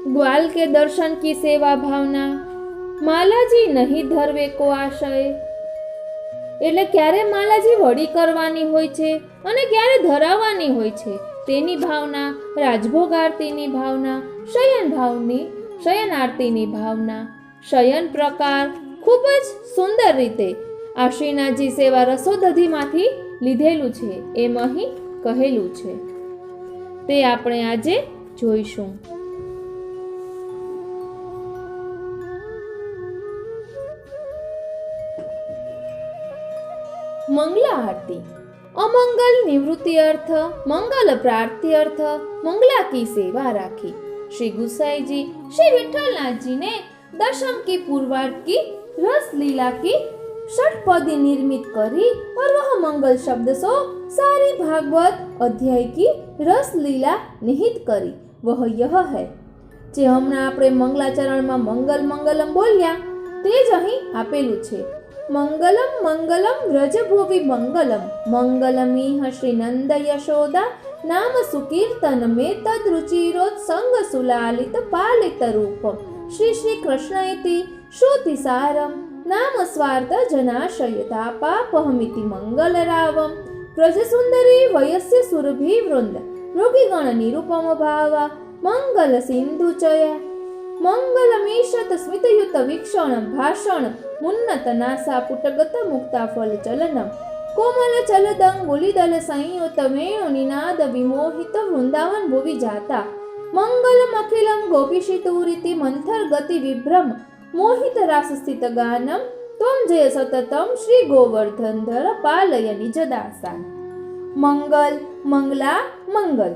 ग्वाल के दर्शन की सेवा भावना, मालाजी नहीं धरवे को आशय એટલે ક્યારે માલાજી વડી કરવાની હોય છે અને ક્યારે ધરાવવાની હોય છે તેની ભાવના, રાજભોગ આરતીની ભાવના, શયન આરતીની ભાવના, શયન પ્રકાર ખૂબ જ સુંદર રીતે આ શ્રીનાથજી સેવા રસોદધીમાંથી લીધેલું છે એમ અહીં કહેલું છે, તે આપણે આજે જોઈશું। मंगला आरती अमंगल निवृत्ति अर्थ, मंगल प्राप्ति अर्थ मंगला की सेवा राखी। श्री गुसाई जी श्री विठलनाथ जी ने दशम की पूर्वार्ध की रस लीला की षटपदी निर्मित करी और वह मंगल शब्द सो सारी भागवत अध्याय की रस लीला निहित करी। वह यह है जे हमने आपणे मंगलाचरण में मंगल मंगलम बोल्या ते ज અહીં આપેલું છે। मंगलम मंगलम व्रजभुवि मंगलम मंगलमीह श्री नंद यशोदा नाम सुकीर्तन में तद्रुचिरोत्संग सुलालित पालित रूपम श्री श्री कृष्ण इति श्रुतिसारम नाम स्वार्थ जनाशयतापापहमिति मंगलरावम ब्रजसुन्दरी वयस्य सुरभि वृंद मृगीगण निरूपम भावा मंगल सिंधुचया मंगलमीशत स्मितयुत वीक्षण भाषण मुन्नत नासा पुटगत मुक्ताफल चलनम कोमल चलदंगुलिदल संयुत वेणु निनाद विमोहित वृंदावन भुवि जाता मंगलम अखिलम गोपीशितुरिति मंथर गति विभ्रम मोहित रासस्थित गानम त्वं जय सततम श्री गोवर्धनधर पालय निजदासान्। मंगल मंगला मंगल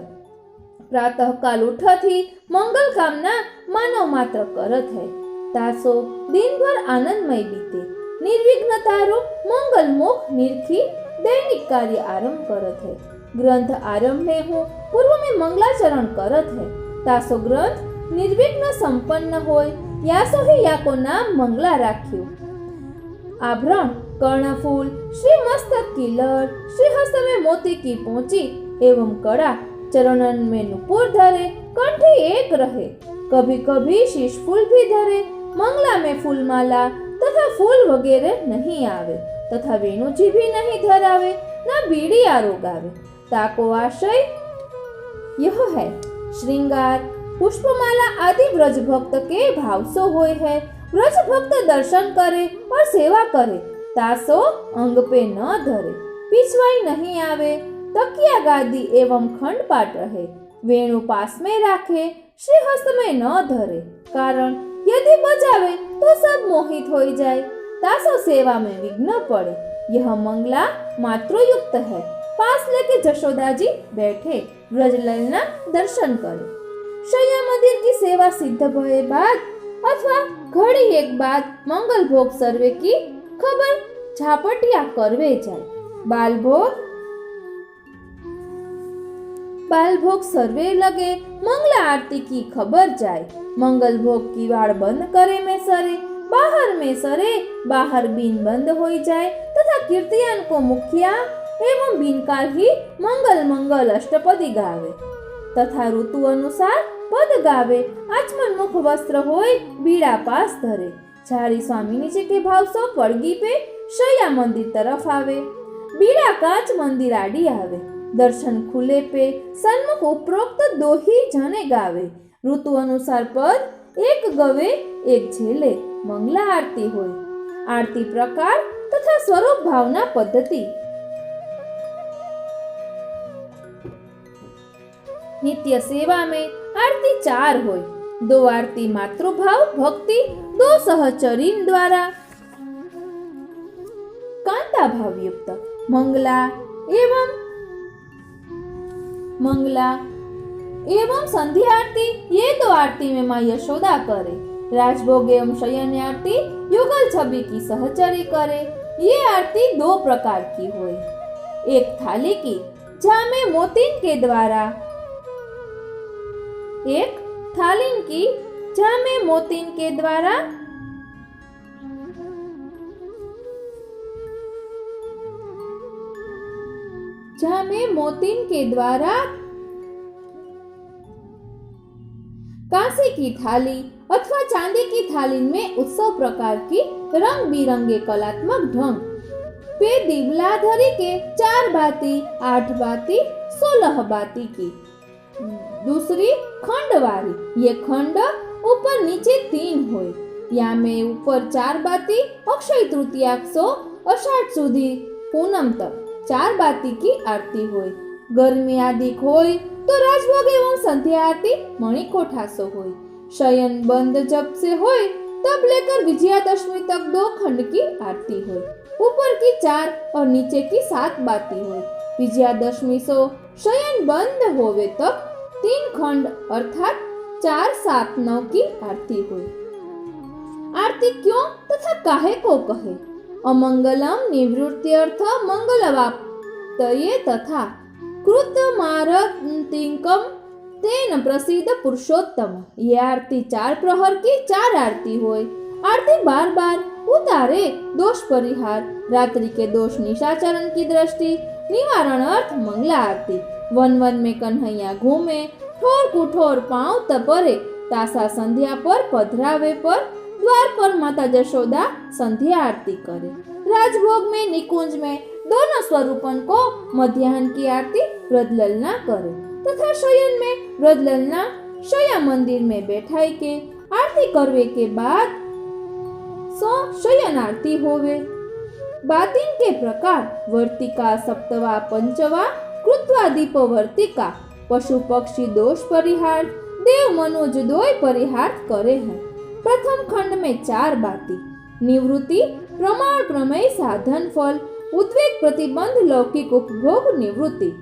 प्रातः काल उठती मंगल कामना मानव मात्र करत है। तासो दिन भर आनंदमय बीते, निर्विघ्नतारूप मंगल मुख निरखी दैनिक कार्य आरंभ करत है। ग्रंथ आरंभ में हो पूर्व में मंगलाचरण करत है। तासो ग्रंथ निर्विघ्न संपन्न होय, यासो ही याको नाम मंगला राख्यो। आभरण कर्णफूल श्री मस्तक की लड़, श्री हस्त में मोती की पोंची एवं कड़ा, चरणन में नुपुर धरे, कंठी एक रहे, कभी कभी शीश फूल भी धरे। मंगला में फूलमाला तथा फूल वगैरह नहीं आवे, तथा वेणुजी भी नहीं धरावे, न बीड़ी आरोगावे। ताको आशय यह है श्रृंगार पुष्पमाला आदि ब्रज भक्त के भाव सो होय है। ब्रज भक्त दर्शन करे और सेवा करे, तासो अंग पे न धरे, पिछवाई नहीं आवे, तकिया गादी एवं खंड पाट रहे, वेणु पास में राखे, श्रीहस्त में न धरे, कारण यदि बजावे तो सब मोहित हो जाए, तासो सेवा में विघ्न पड़े। यह मंगला मातृयुक्त है। पास लेके जशोदा जी बैठे, ब्रजललना दर्शन करे। शय्या मंदिर की सेवा सिद्ध भये बाद अथवा घड़ी एक बाद मंगल भोग सर्वे की खबर झापटिया करवे जाए। बाल भोग सर्वे लगे मंगला आरती की खबर जाए। मंगल भोग की वाड़ बंद करे में सरे, बाहर बीन बंद हो जाए तथा कीर्तियान को मुखिया एवं बीनकार ही मंगल मंगल अष्टपदी गावे तथा ऋतु अनुसार पद गावे। आचमन मुख वस्त्र होय बीड़ा पास धरे। झारी स्वामी नीचे के भाव सो पड़गी पे शय्या मंदिर तरफ आवे। बीड़ा कांच मंदिर आड़ी आवे। दर्शन खुले पे सन्मुख उपरोक्त दो ही जने गावे। ऋतु अनुसार पद एक गवे एक झेले। मंगला आरती होय। आरती प्रकार तथा स्वरूप भावना पद्धति। नित्य सेवा में आरती 4 होय। 2 आरती मातृभाव भक्ति 2 सहचरीन द्वारा कांता भाव युक्त मंगला एवं संध्या आरती ये 2 आरती में मां यशोदा करे। राजभोग एवं शयन आरती युगल छवि की सहचरी करे। ये आरती 2 प्रकार की होय। एक थाली की जामे मोतीन के द्वारा, एक थालीन की जामे मोतीन के द्वारा कांसे की थाली अथवा चांदी की थाली में उत्सव प्रकार की रंग बिरंगे कलात्मक ढंग पे दिवलाधरी के 4 बाती 8 बाती 16 बाती की। दूसरी खंड वाली, ये खंड ऊपर नीचे 3 होय। या में ऊपर 4 बाती अक्षय तृतीया सो अषाढ़ सुधी पूनम तक 4 बाती की आरती होय। गर्मी आदि होय तो राजभोग एवं संध्या आरती मणिकोठासो होय। शयन बंद जब से होय तब लेकर विजयादशमी तक 2 खंड की आरती होय। ऊपर की 4 और नीचे की 7 बाती होय। विजयादशमी सो शयन बंद होवे तक 3 खंड अर्थात 4 7 9 की आरती होय। आरती क्यों तथा काहे को कहे? अमंगलम निवृत्ति अर्थ मंगलवाप्तये तथा कृतमारतिकम तेन प्रसिद्ध पुरुषोत्तम। ये आरती 4 प्रहर की 4 आरती होय। आरती बार उतारे दोष परिहार, रात्रि के दोष निशाचरण की दृष्टि निवारण अर्थ मंगला आरती। वन वन में कन्हैया घूमे, ठोर कुठोर पांव तपरे, तासा संध्या पर पधरावे पर द्वार पर माता यशोदा संध्या आरती करे। राजभोग में निकुंज में दोनों स्वरूपन को मध्याह्न की आरती ब्रजललना करे तथा शयन में ब्रजललना शय्या मंदिर में बैठाई के आरती करवे के बाद सो शयन आरती होवे। बातिन के प्रकार वर्तिका सप्तवा पंचवा कृत्वा दीप वर्तिका। पशु पक्षी दोष परिहार, देव मनुज दोय परिहार करे हैं। प्रथम खंड में 4 बाती। निवृत्ति प्रमाण प्रमेय साधन फल, उद्वेग प्रतिबंध लौकिक उपभोग निवृत्ति।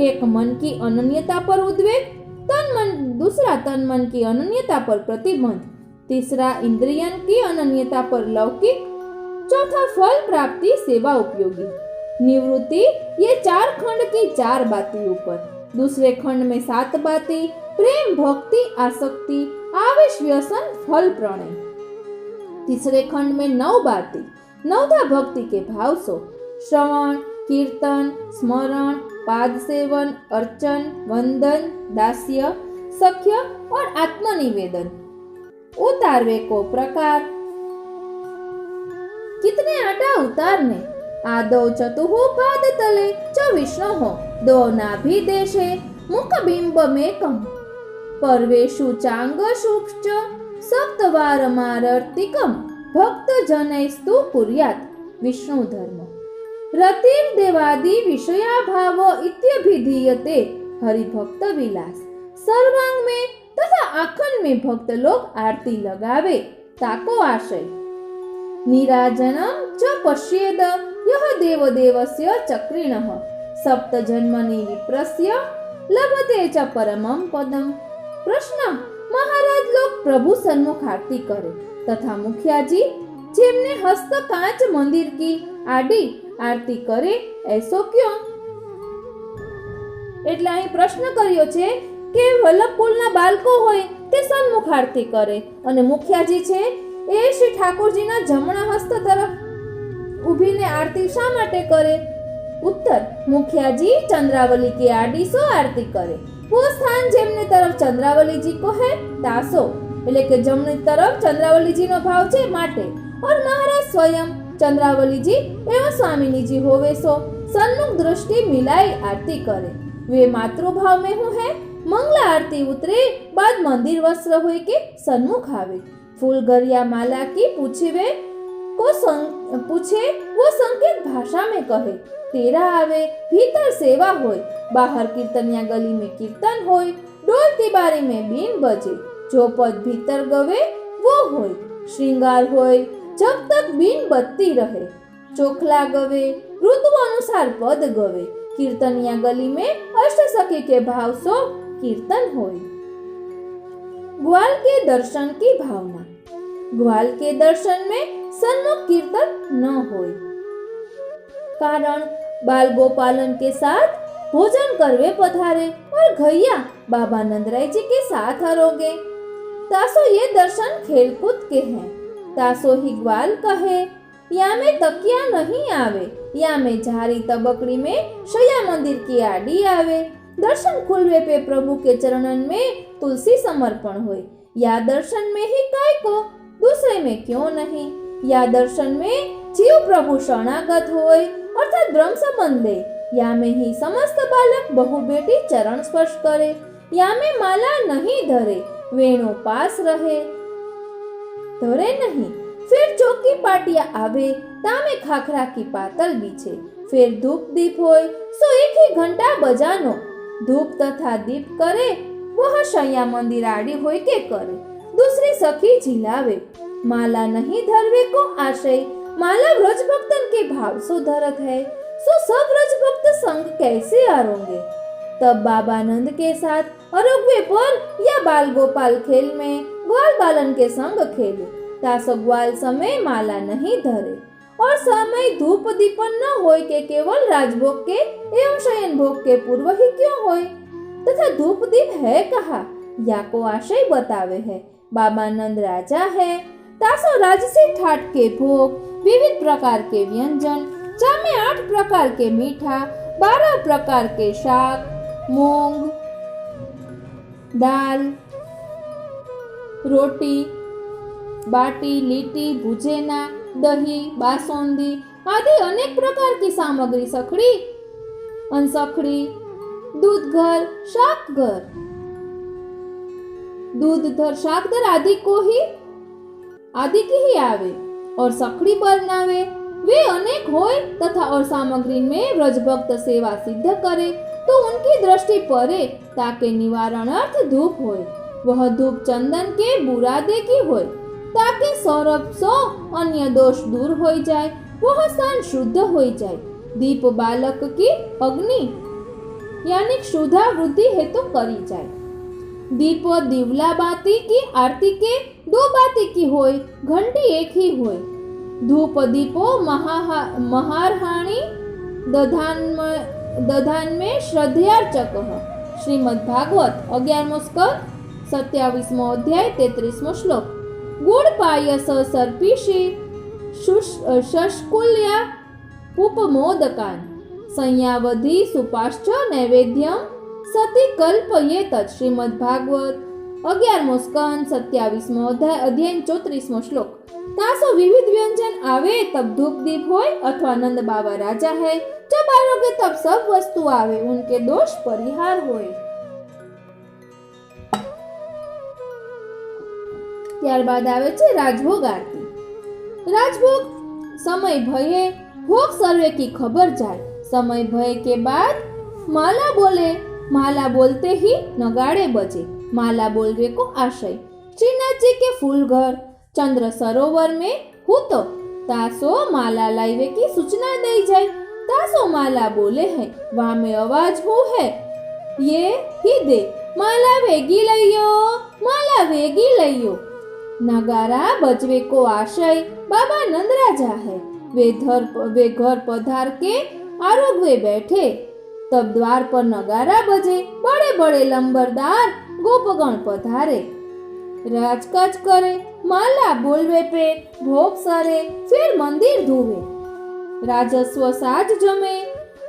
एक मन की अनन्यता पर उद्वेग, दूसरा तन मन की अनन्यता पर प्रतिबंध, तीसरा इंद्रियन की अनन्यता पर लौकिक, चौथा फल प्राप्ति सेवा उपयोगी। निवृत्ति ये 4 खंड की 4 बाती ऊपर। दूसरे खंड में 7 बाती प्रेम भक्ति आसक्ति आवेश व्यसन फल प्रणय। तीसरे खंड में 9 बाती, 9था भक्ति के भाव सो श्रवण कीर्तन स्मरण पाद सेवन अर्चन वंदन दास्य सख्य और आत्मनिवेदन। उतारवे को प्रकार कितने आटा उतारने? आदौ चतुः पाद तले च विष्णु हो, 2 नाभि देशे मुख बिंब मेकम, परवेशु चांगशुश्च सप्तवारमारर्तिकम, भक्त जनैस्तु कुर्यात् विष्णु धर्म। रतिर् देवादि विषया भाव इत्यभिधीयते हरिभक्त विलास। सर्वांग में तथा आखंड में भक्त लोग आरती लगावे। ताको आशय नीराजनम च पश्येद यह देवदेवस्य चक्रिणः, सप्त जन्मनि विप्रस्य लभते च परमं पदम। प्रश्न। महाराज लोग प्रभु सन्मुख आरती करे तथा मुखिया जी जेमने हस्त कांच मंदिर की आड़ी आरती करे ऐसो क्यों? એટલે અહીં પ્રશ્ન કર્યો છે કે વલ્લભકુળના બાળકો હોય તે સન્મુખ આરતી કરે અને મુખિયાજી છે એ શ્રી ઠાકોરજીના જમણા હસ્ત તરફ ઊભીને આરતી શા માટે કરે? उत्तर। मुखियाजी चंद्रावली की आड़ी सो आरती करे। वो स्थान जेमने तरफ चंद्रावली जी को है तासो એટલે કે જમણી તરફ चंद्रावली जी નો ભાવ છે માટે और महाराज स्वयं चंद्रावली जी एवं स्वामिनी जी होवे सो सन्मुख दृष्टि मिलाई आरती करे। वे मातृभाव में हूँ है। मंगला आरती उतरे बाद मंदिर वस्त्र हुए के सन्मुख आवे। फूल गरिया माला की पूछे वो संकेत भाषा में कहे। तेरा आवे भीतर सेवा होय, बाहर कीर्तनिया गली में कीर्तन होय, डोलती बारी में बीन बजे, जो पद भीतर गवे वो होय, श्रृंगार होय जब तक बीन बजती रहे, चोखला गवे ऋतु अनुसार पद गवे, कीर्तनिया गली में अष्ट सखी के भाव सो कीर्तन होय। ग्वाल के दर्शन की भावना। ग्वाल के दर्शन में सन्मुख कीर्तन न होय, कारण बाल गोपालन के साथ भोजन करवे पधारे और घैया बाबा नंदराय जी के साथ आरोगे। तासो ये दर्शन खेलकूद के हैं। तासो ही ग्वाल कहे, या में तकिया नहीं आवे, या में झारी तबकड़ी में शया मंदिर की आड़ी आवे। दर्शन खुलवे पे प्रभु के चरणन में तुलसी समर्पण होय। या दर्शन में ही काय को, दूसरे में क्यों नहीं? या दर्शन में जीव प्रभु शरणागत होय अर्थात ब्रह्म संबंध ले। या में ही समस्त बालक बहु बेटी चरण स्पर्श करे। या में माला नहीं धरे, वेणु पास रहे धरे नहीं। फिर चौकी पाटिया आवे, तामे खाखरा की पातल बीछे। फिर धूप दीप होय सो एक ही घंटा बजानो। धूप तथा दीप करे वह शैया मंदिर आड़ी होय के करे। दूसरी सखी झिलावे, माला नहीं धरवे को आशय। माला व्रज भक्तन के भाव सो धरत है, सो सब व्रज भक्त संग कैसे आरोगे? तब बाबा नंद के साथ अरोगवे पर या बाल गोपाल खेल में ग्वाल बालन के संग खेले। तासो ग्वाल समय माला नहीं धरे और समय धूप दीपन न होय के केवल राजभोग के एवं शयन भोग के पूर्व ही क्यों होय? तथा धूप दीप है कहा? या को आशय बतावे है। बाबा नंद राजा है, तासो राजसी ठाट के भोग, विविध प्रकार के व्यंजन, चामे 8 प्रकार के मीठा, 12 प्रकार के शाक, मूंग दाल, रोटी, बाटी, लीटी, भुजेना, दही, बासुंदी आदि अनेक प्रकार की सामग्री सखड़ी, अनसखड़ी, दूध घर, शाक घर, दूध धर शाक दर आदि की ही आवे और सखड़ी बनावे। वे अनेक होय तथा और सामग्री में व्रजभक्त सेवा सिद्ध करे तो उनकी दृष्टि परे ताके निवारण अर्थ धूप होय। वह धूप चंदन के बुरादे की होय ताकि सौरभ सो अन्य दोष दूर हो जाए, वह स्थान शुद्ध हो जाए। दीप बालक की अग्नि यानी क्षुधा वृद्धि हेतु करी जाए। दीप दिवला बाती की आरती के 2 बाती की होय, घंटी एक ही होय। धूप दीपो महारहाणी दधान में श्रद्धयार्चक। श्रीमद् भागवत 11 स्कंद 27 अध्याय 33 श्लोक। गुड़ पायस सर्पिषे शशकुल्या उपमोदकान् संयावधि सुपाश्च नैवेद्यम सति कल्पयेत। श्रीमद् भागवत 11 स्कंद 27 अध्याय 34 श्लोक। तासो विविध व्यंजन आवे तब धूप दीप होय अथवा नंद बाबा राजा है, जब आरोगे तब सब वस्तु आवे, उनके दोष परिहार होय। ત્યારબાદ આવે છે રાજભોગ આરતી। राजभोग समय भये भोग सर्वे की खबर जाए। समय भय के बाद माला बोले, माला बोलते ही नगाड़े बजे। माला बोलवे को आशय। श्रीनाथ जी के फूल घर चंद्र सरोवर में हूँ तो तासो माला लाइवे की सूचना दे जाए। तासो माला बोले है, वहां में आवाज हो है, ये ही दे। માલા વેગી લઈયો, માલા વેગી લઈયો। નગારા બજવે કો આશય બાબા नंदराजा है। वे घर पधार के आरोग्य बैठे। तब द्वार पर नगारा बजे, बड़े बड़े लंबरदार गोपगण पधारे। राजकाज करे, माला बोलवे पे, भोग सरे, फिर मंदिर धोवे। राजस्व साज जमे,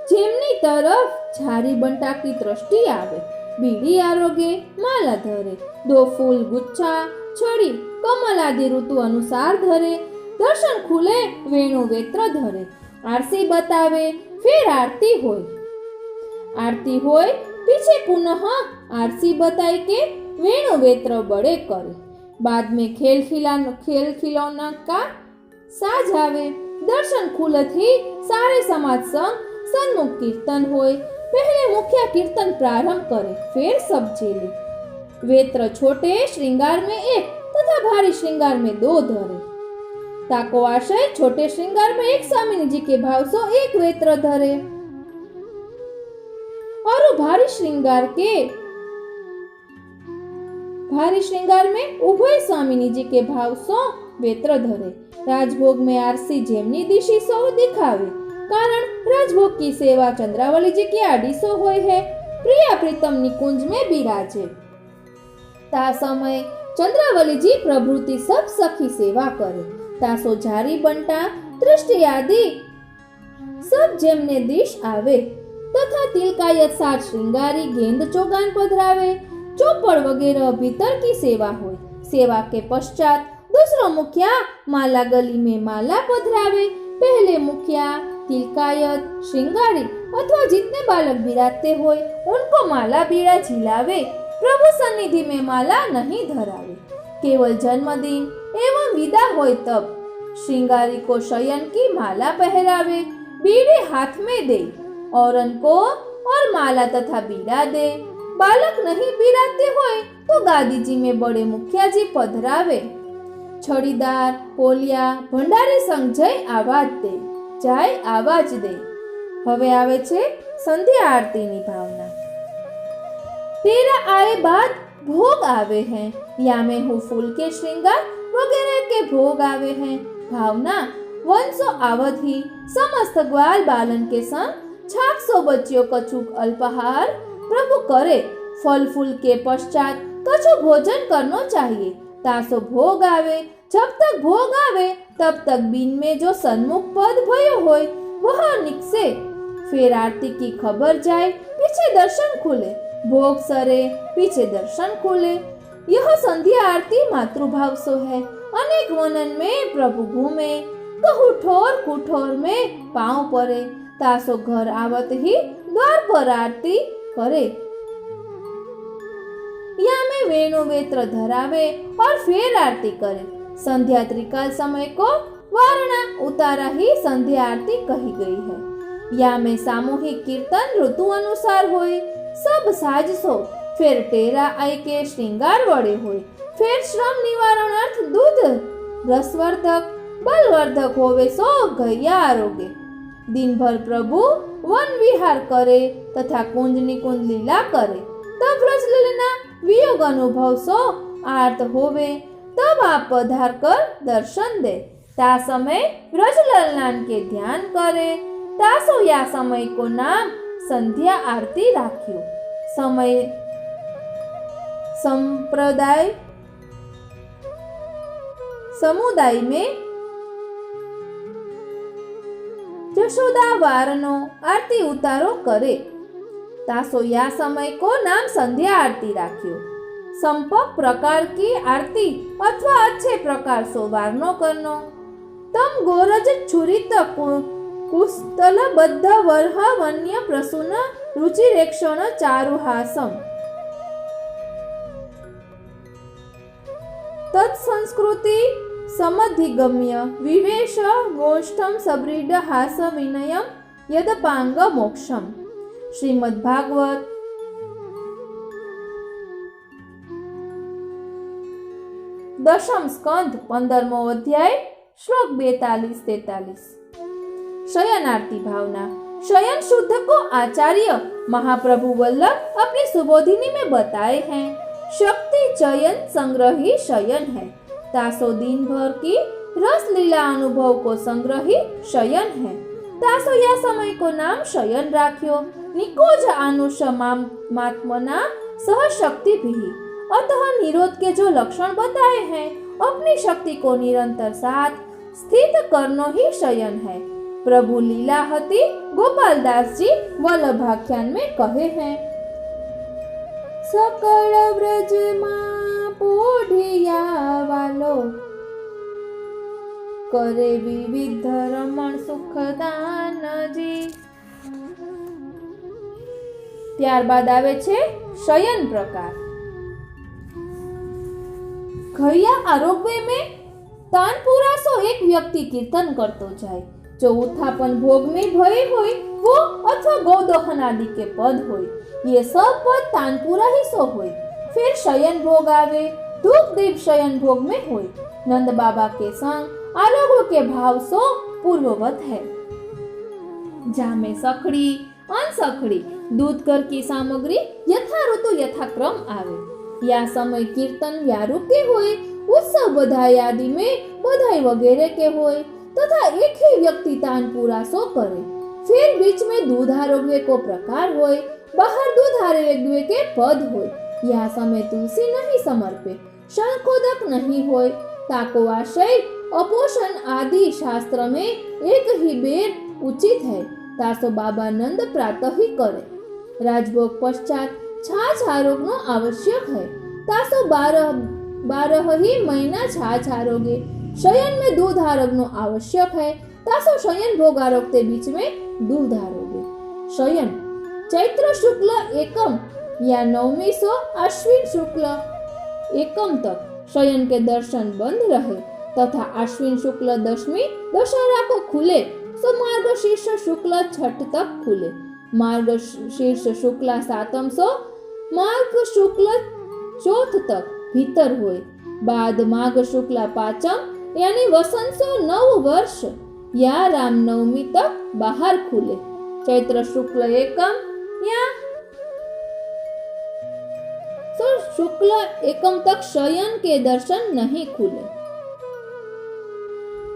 जेमनी तरफ झारी बंटा की दृष्टि आवे। बीड़ी आरोगे, माला धरे, 2 फूल गुच्छा छड़ी कमल आदि ऋतु अनुसार धरे। दर्शन खुले, वेणु वेत्र धरे। आरती बतावे, फिर आरती होय। आरती होय पीछे पुनः आरती बताई के वेणु वेत्र बड़े करे। बाद में खेल खिलौना का साज आवे। दर्शन खुलत ही सारे समाज संग सन्मुख कीर्तन होय। पहले मुख्य कीर्तन प्रारंभ करे, फिर सब चेले। वेत्र छोटे श्रृंगार में 1 तथा भारी श्रृंगार में 2 धरे। ताको आशय छोटे श्रृंगार में 1 स्वामी जी के भाव सो 1 वेत्र धरे और भारी श्रृंगार में उभय स्वामी जी के भाव सो वेत्र धरे। राजभोग में आरसी जेमनी दिशी सो दिखावे, कारण राजभोग की सेवा चंद्रावली जी की आड़ी सो होय है। प्रिया प्रीतम निकुंज में बिराजे। ता समय चंद्रावली जी प्रभृति सब सखी सेवा करे। तासो झारी बंटा दृष्टि आदि सब जेमने दिश आवे तथा तिलकायत साज श्रृंगारी गेंद चौगान पधरावे। चौपड़ वगैरह भीतर की सेवा होय। सेवा के पश्चात दूसरा मुखिया माला गली में माला पधरावे। पहले मुखिया तिलकायत श्रृंगारी अथवा जितने बालक बिराजते होय उनको माला बीड़ा झिलावे। प्रभु सन्निधि में माला नहीं धरावे। केवल जन्मदिन एवं विदा होय तब श्रृंगारी को शयन की माला पहरावे, बीड़ी हाथ में दे, औरन को और माला तथा बीड़ा दे। बालक नहीं बिराते होय तो गादी जी में बड़े मुखिया जी पधरावे। छड़ीदार पोलिया भंडारी संग जय आवाज दे। હવે આવે છે સંધ્યા આરતીની ભાવના। तेरा आए बाद भोग आवे हैं, या में हूँ फूल के श्रृंगार वगैरह के भोग आवे हैं। भावना 100 आवधि समस्त ग्वाल बालन के संग 600 बच्चियों कछुक अल्पाहार प्रभु करे। फल फूल के पश्चात कछु भोजन करना चाहिए। तासो भोग आवे, जब तक भोग आवे तब तक बीन में जो सन्मुख पद भयो होय वह निकसे। फिर आरती की खबर जाए, पीछे दर्शन खुले। भोग सरे, पीछे दर्शन खुले। यह संध्या आरती मातृभाव सो है। अनेक वनन में प्रभु घूमे, कहू ठोर कुठोर में पांव परे। तासो घर आवत ही द्वार पर आरती करे। या में वेणु वेत्र धरावे और फिर आरती करे। संध्या त्रिकाल समय को वारणा उतारा ही संध्या आरती कही गई है। या में सामूहिक कीर्तन ऋतु अनुसार होए। सब साज सो, फिर टेरा आई के श्रृंगार वड़े होए। फिर श्रम निवारणार्थ दूध रसवर्धक बलवर्धक होवे सो गैया आरोगे। दिन भर प्रभु वन विहार करे तथा कुंज निकुंज लीला करे। तब व्रजललना वियोग अनुभव सो आर्त होवे। तब आप पधार कर दर्शन दे। ता समय व्रजललनान के ध्यान करे। तासो या समय को नाम संध्या आरती राख्यो। समय संप्रदाय समुदाय में जशोदा वारनो आरती उतारो करे। तासो या समय को नाम संध्या आरती राख्यो। संपक प्रकार की आरती अथवा अच्छे प्रकार सो वारनो करनो। तम गोरज छुरित कुस्तल बद्ध वर्ह वन्य प्रसून रुचिरेक्षण चारुहासम तत्संस्कृति समधिगम्य विवेश गोष्ठम सबरीड हास विनयम यदपांग मोक्षम। श्रीमद् भागवत दशम स्कंध 15मो अध्याय श्लोक 42-43। शयन आरती भावना। शयन शुद्ध को आचार्य महाप्रभु वल्लभ अपनी सुबोधिनी में बताए हैं। शक्ति चयन संग्रही शयन है, तासो दिन भर की रस लीला अनुभव को संग्रही शयन है। तासो या समय को नाम शयन राख्यो, निकोज आनुष मात्मना सह शक्ति भी। अतः निरोध के जो लक्षण बताए हैं, अपनी शक्ति को निरंतर साथ स्थित करनो ही शयन है। प्रभु लीला हती गोपालदास जी वल्लभाख्यान में कहे हैं। सकल व्रज मां पोढ़िया वालो, करे विविध रमण सुखदान जी। ત્યારબાદ આવે છે શયન પ્રકાર। घड़िया आरोग्य में तानपुरा सो एक व्यक्ति कीर्तन करतो जाए। जो उत्थापन भोग में भय होय वो अथवा गौदहन आदि के पद होय, ये सब पद तानपुरा ही सो होय। फिर शयन भोग आवे, धूप दीप शयन भोग में होय। नंद बाबा के संग आरोग्य के भाव सो पूर्ववत है। जामे सखड़ी अनसखड़ी दूध कर की सामग्री यथा ऋतु यथाक्रम आवे। या समय कीर्तन व्यारू के होय, उत्सव बधाई आदि में बधाई वगैरह के होय तथा एक ही व्यक्ति तानपुरा सो करे। फिर बीच में दूध आरोग्य को प्रकार होय, बाहर दूध आरोग्य के पद होय। या समय तुलसी नहीं समर्पे, शंखोदक नहीं होय, ताको आशय अपोषण आदि शास्त्र में एक ही बेर उचित है। तासो बाबा नंद प्रातः ही करे। राजभोग पश्चात छाछ आरोग्य आवश्यक है। तासो 12 ही महीना छाछ आरोग्य। शयन में दूध आरोग्य आवश्यक है। तासो शयन भोग आरोग्य बीच में दूध आरोग्य। शयन चैत्र शुक्ल एकम या 9वीं सो अश्विन शुक्ल एकम तक शयन के दर्शन बंद रहे तथा अश्विन शुक्ल 10वीं दशहरा को खुले सो मार्गशीर्ष शुक्ल छठ तक खुले। मार्गशीर्ष शुक्ल 7મ सो माघ शुक्ल चौथ तक भीतर होय। बाद माघ शुक्ल 5મ यानी वसंत सो 9 वर्ष या रामनवमी तक बाहर खुले। चैत्र शुक्ल एकम या तो शुक्ल एकम तक शयन के दर्शन नहीं खुले।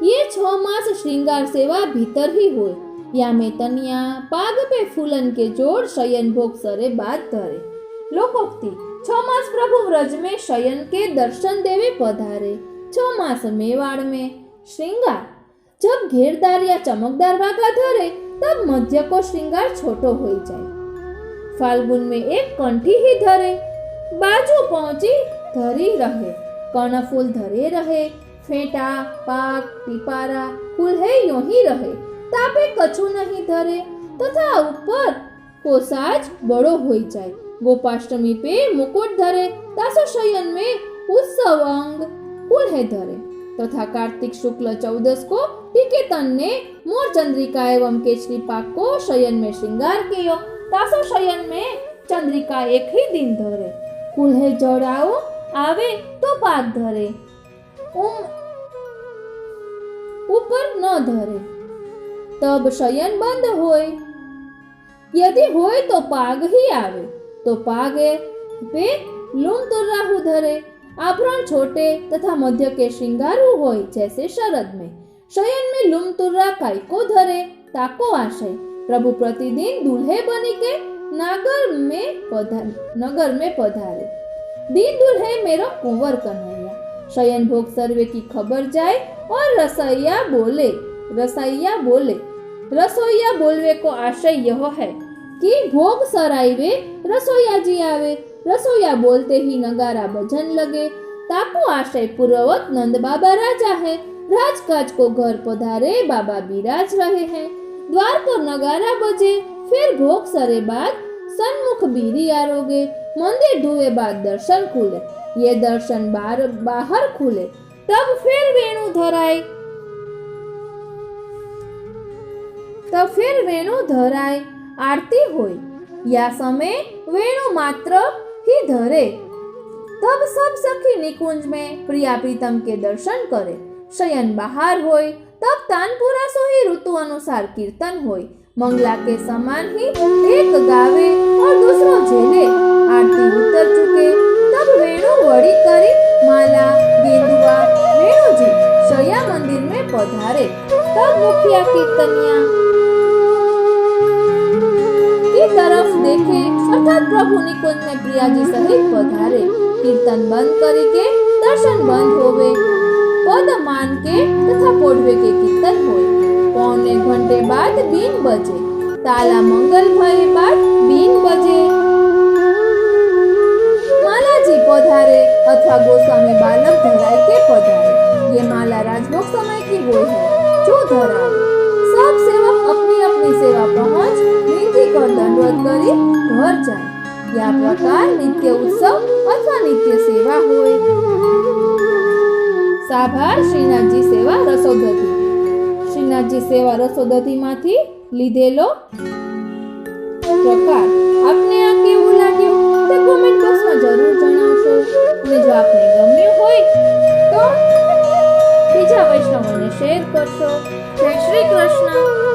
ये 6 मास श्रृंगार सेवा भीतर ही होय। या में तनिया पाग पे फूलन के जोड़ शयन भोग सरे बाद धरे। लोकोक्ति 6 मास प्रभु व्रज में शयन के दर्शन देवे पधारे। 6 मास मेवाड़ में श्रृंगार जब घेरदार या चमकदार वागा धरे तब मध्य को श्रृंगार छोटो हो जाए। फाल्गुन में एक कंठी ही धरे, बाजू पहुंची धरी रहे, कर्णफूल धरे रहे, फेंटा पाक पिपारा फूल है यूं ही रहे। तापे कछु नहीं धरे तथा ऊपर को साज बड़ो हो जाए। गोपाष्टमी पे मुकुट धरे, तासो शयन में उत्सव अंग कुल है धरे तथा कार्तिक शुक्ल 14 को टिकेतन ने मोर चंद्रिका एवं केचरी पाक को शयन में श्रृंगार कियो। तासो शयन में चंद्रिका एक ही दिन धरे। कुल है जड़ाओ आवे तो पाक धरे, ऊपर न धरे, तब शयन बंद होय। यदि होय तो पाग ही आवे, तो पागे पे लूम तुर्राहु धरे। आभरण छोटे तथा मध्य के श्रृंगारु होय, जैसे शरद में। शयन में लूम तुर्रा काय को धरे, ताको आशय प्रभु प्रतिदिन दूल्हे बनी के नगर में पधारे। दीन दूल्हे मेरो कुंवर कन्हैया। शयन भोग सर्वे की खबर जाए और रसोइया बोलवे को आशय यह है कि भोग सराइवे रसोइया जी आवे। रसोइया बोलते ही नगारा बजन लगे, ताको आशय पूर्ववत नंद बाबा राजा है। राजकाज को घर पधारे बाबा बिराज रहे हैं। द्वार पर नगारा बजे, फिर भोग सरे बाद सन्मुख बीरी आरोगे। मंदिर धुए बाद दर्शन खुले, ये दर्शन बाहर खुले, तब फिर वेणु धराए आरती होय। या समय वेणु मात्र ही धरे, तब सब सखी निकुंज में प्रिया प्रीतम के दर्शन करे। शयन बाहर होय, तब तानपुरा सो ही ऋतु अनुसार कीर्तन होय। मंगला के समान ही एक गावे और दूसरो झेले। आरती उतर चुके तब वेणु वड़ी करी माला गेंदुआ वेणु जी शया मंदिर में पधारे। तब मुखिया कीर्तनिया की तरफ देखे अर्थात प्रभु निकुंज में प्रिया जी सहित पधारे। कीर्तन बंद करी के दर्शन बंद होवे, पद मान के तथा पोढ़वे के कीर्तन होए। पौने घंटे बाद बीन बजे, ताला मंगल भये बाद बीन बजे। माला जी पधारे अथवा गोस्वामी बालक धराई के पधारे। ये माला राजभोग समय की वो है जो धराए। सब सेवक अपनी अपनी सेवा पहुंच विनती कर दंडवत करी घर जाए। या प्रकार नित्य उत्सव अथवा नित्य सेवा होए। साभार श्रीनाथजी सेवा रसोदधी। श्रीनाथजी सेवा रसोदधी मांथी લીધેલો પ્રકાર આપને આ કેવું લાગ્યું તે કોમેન્ટ બોક્સમાં જરૂર જણાવશો અને જો આપને ગમ્યું હોય તો બીજા વૈષ્ણવોને શેર કરશો। જય શ્રી કૃષ્ણ।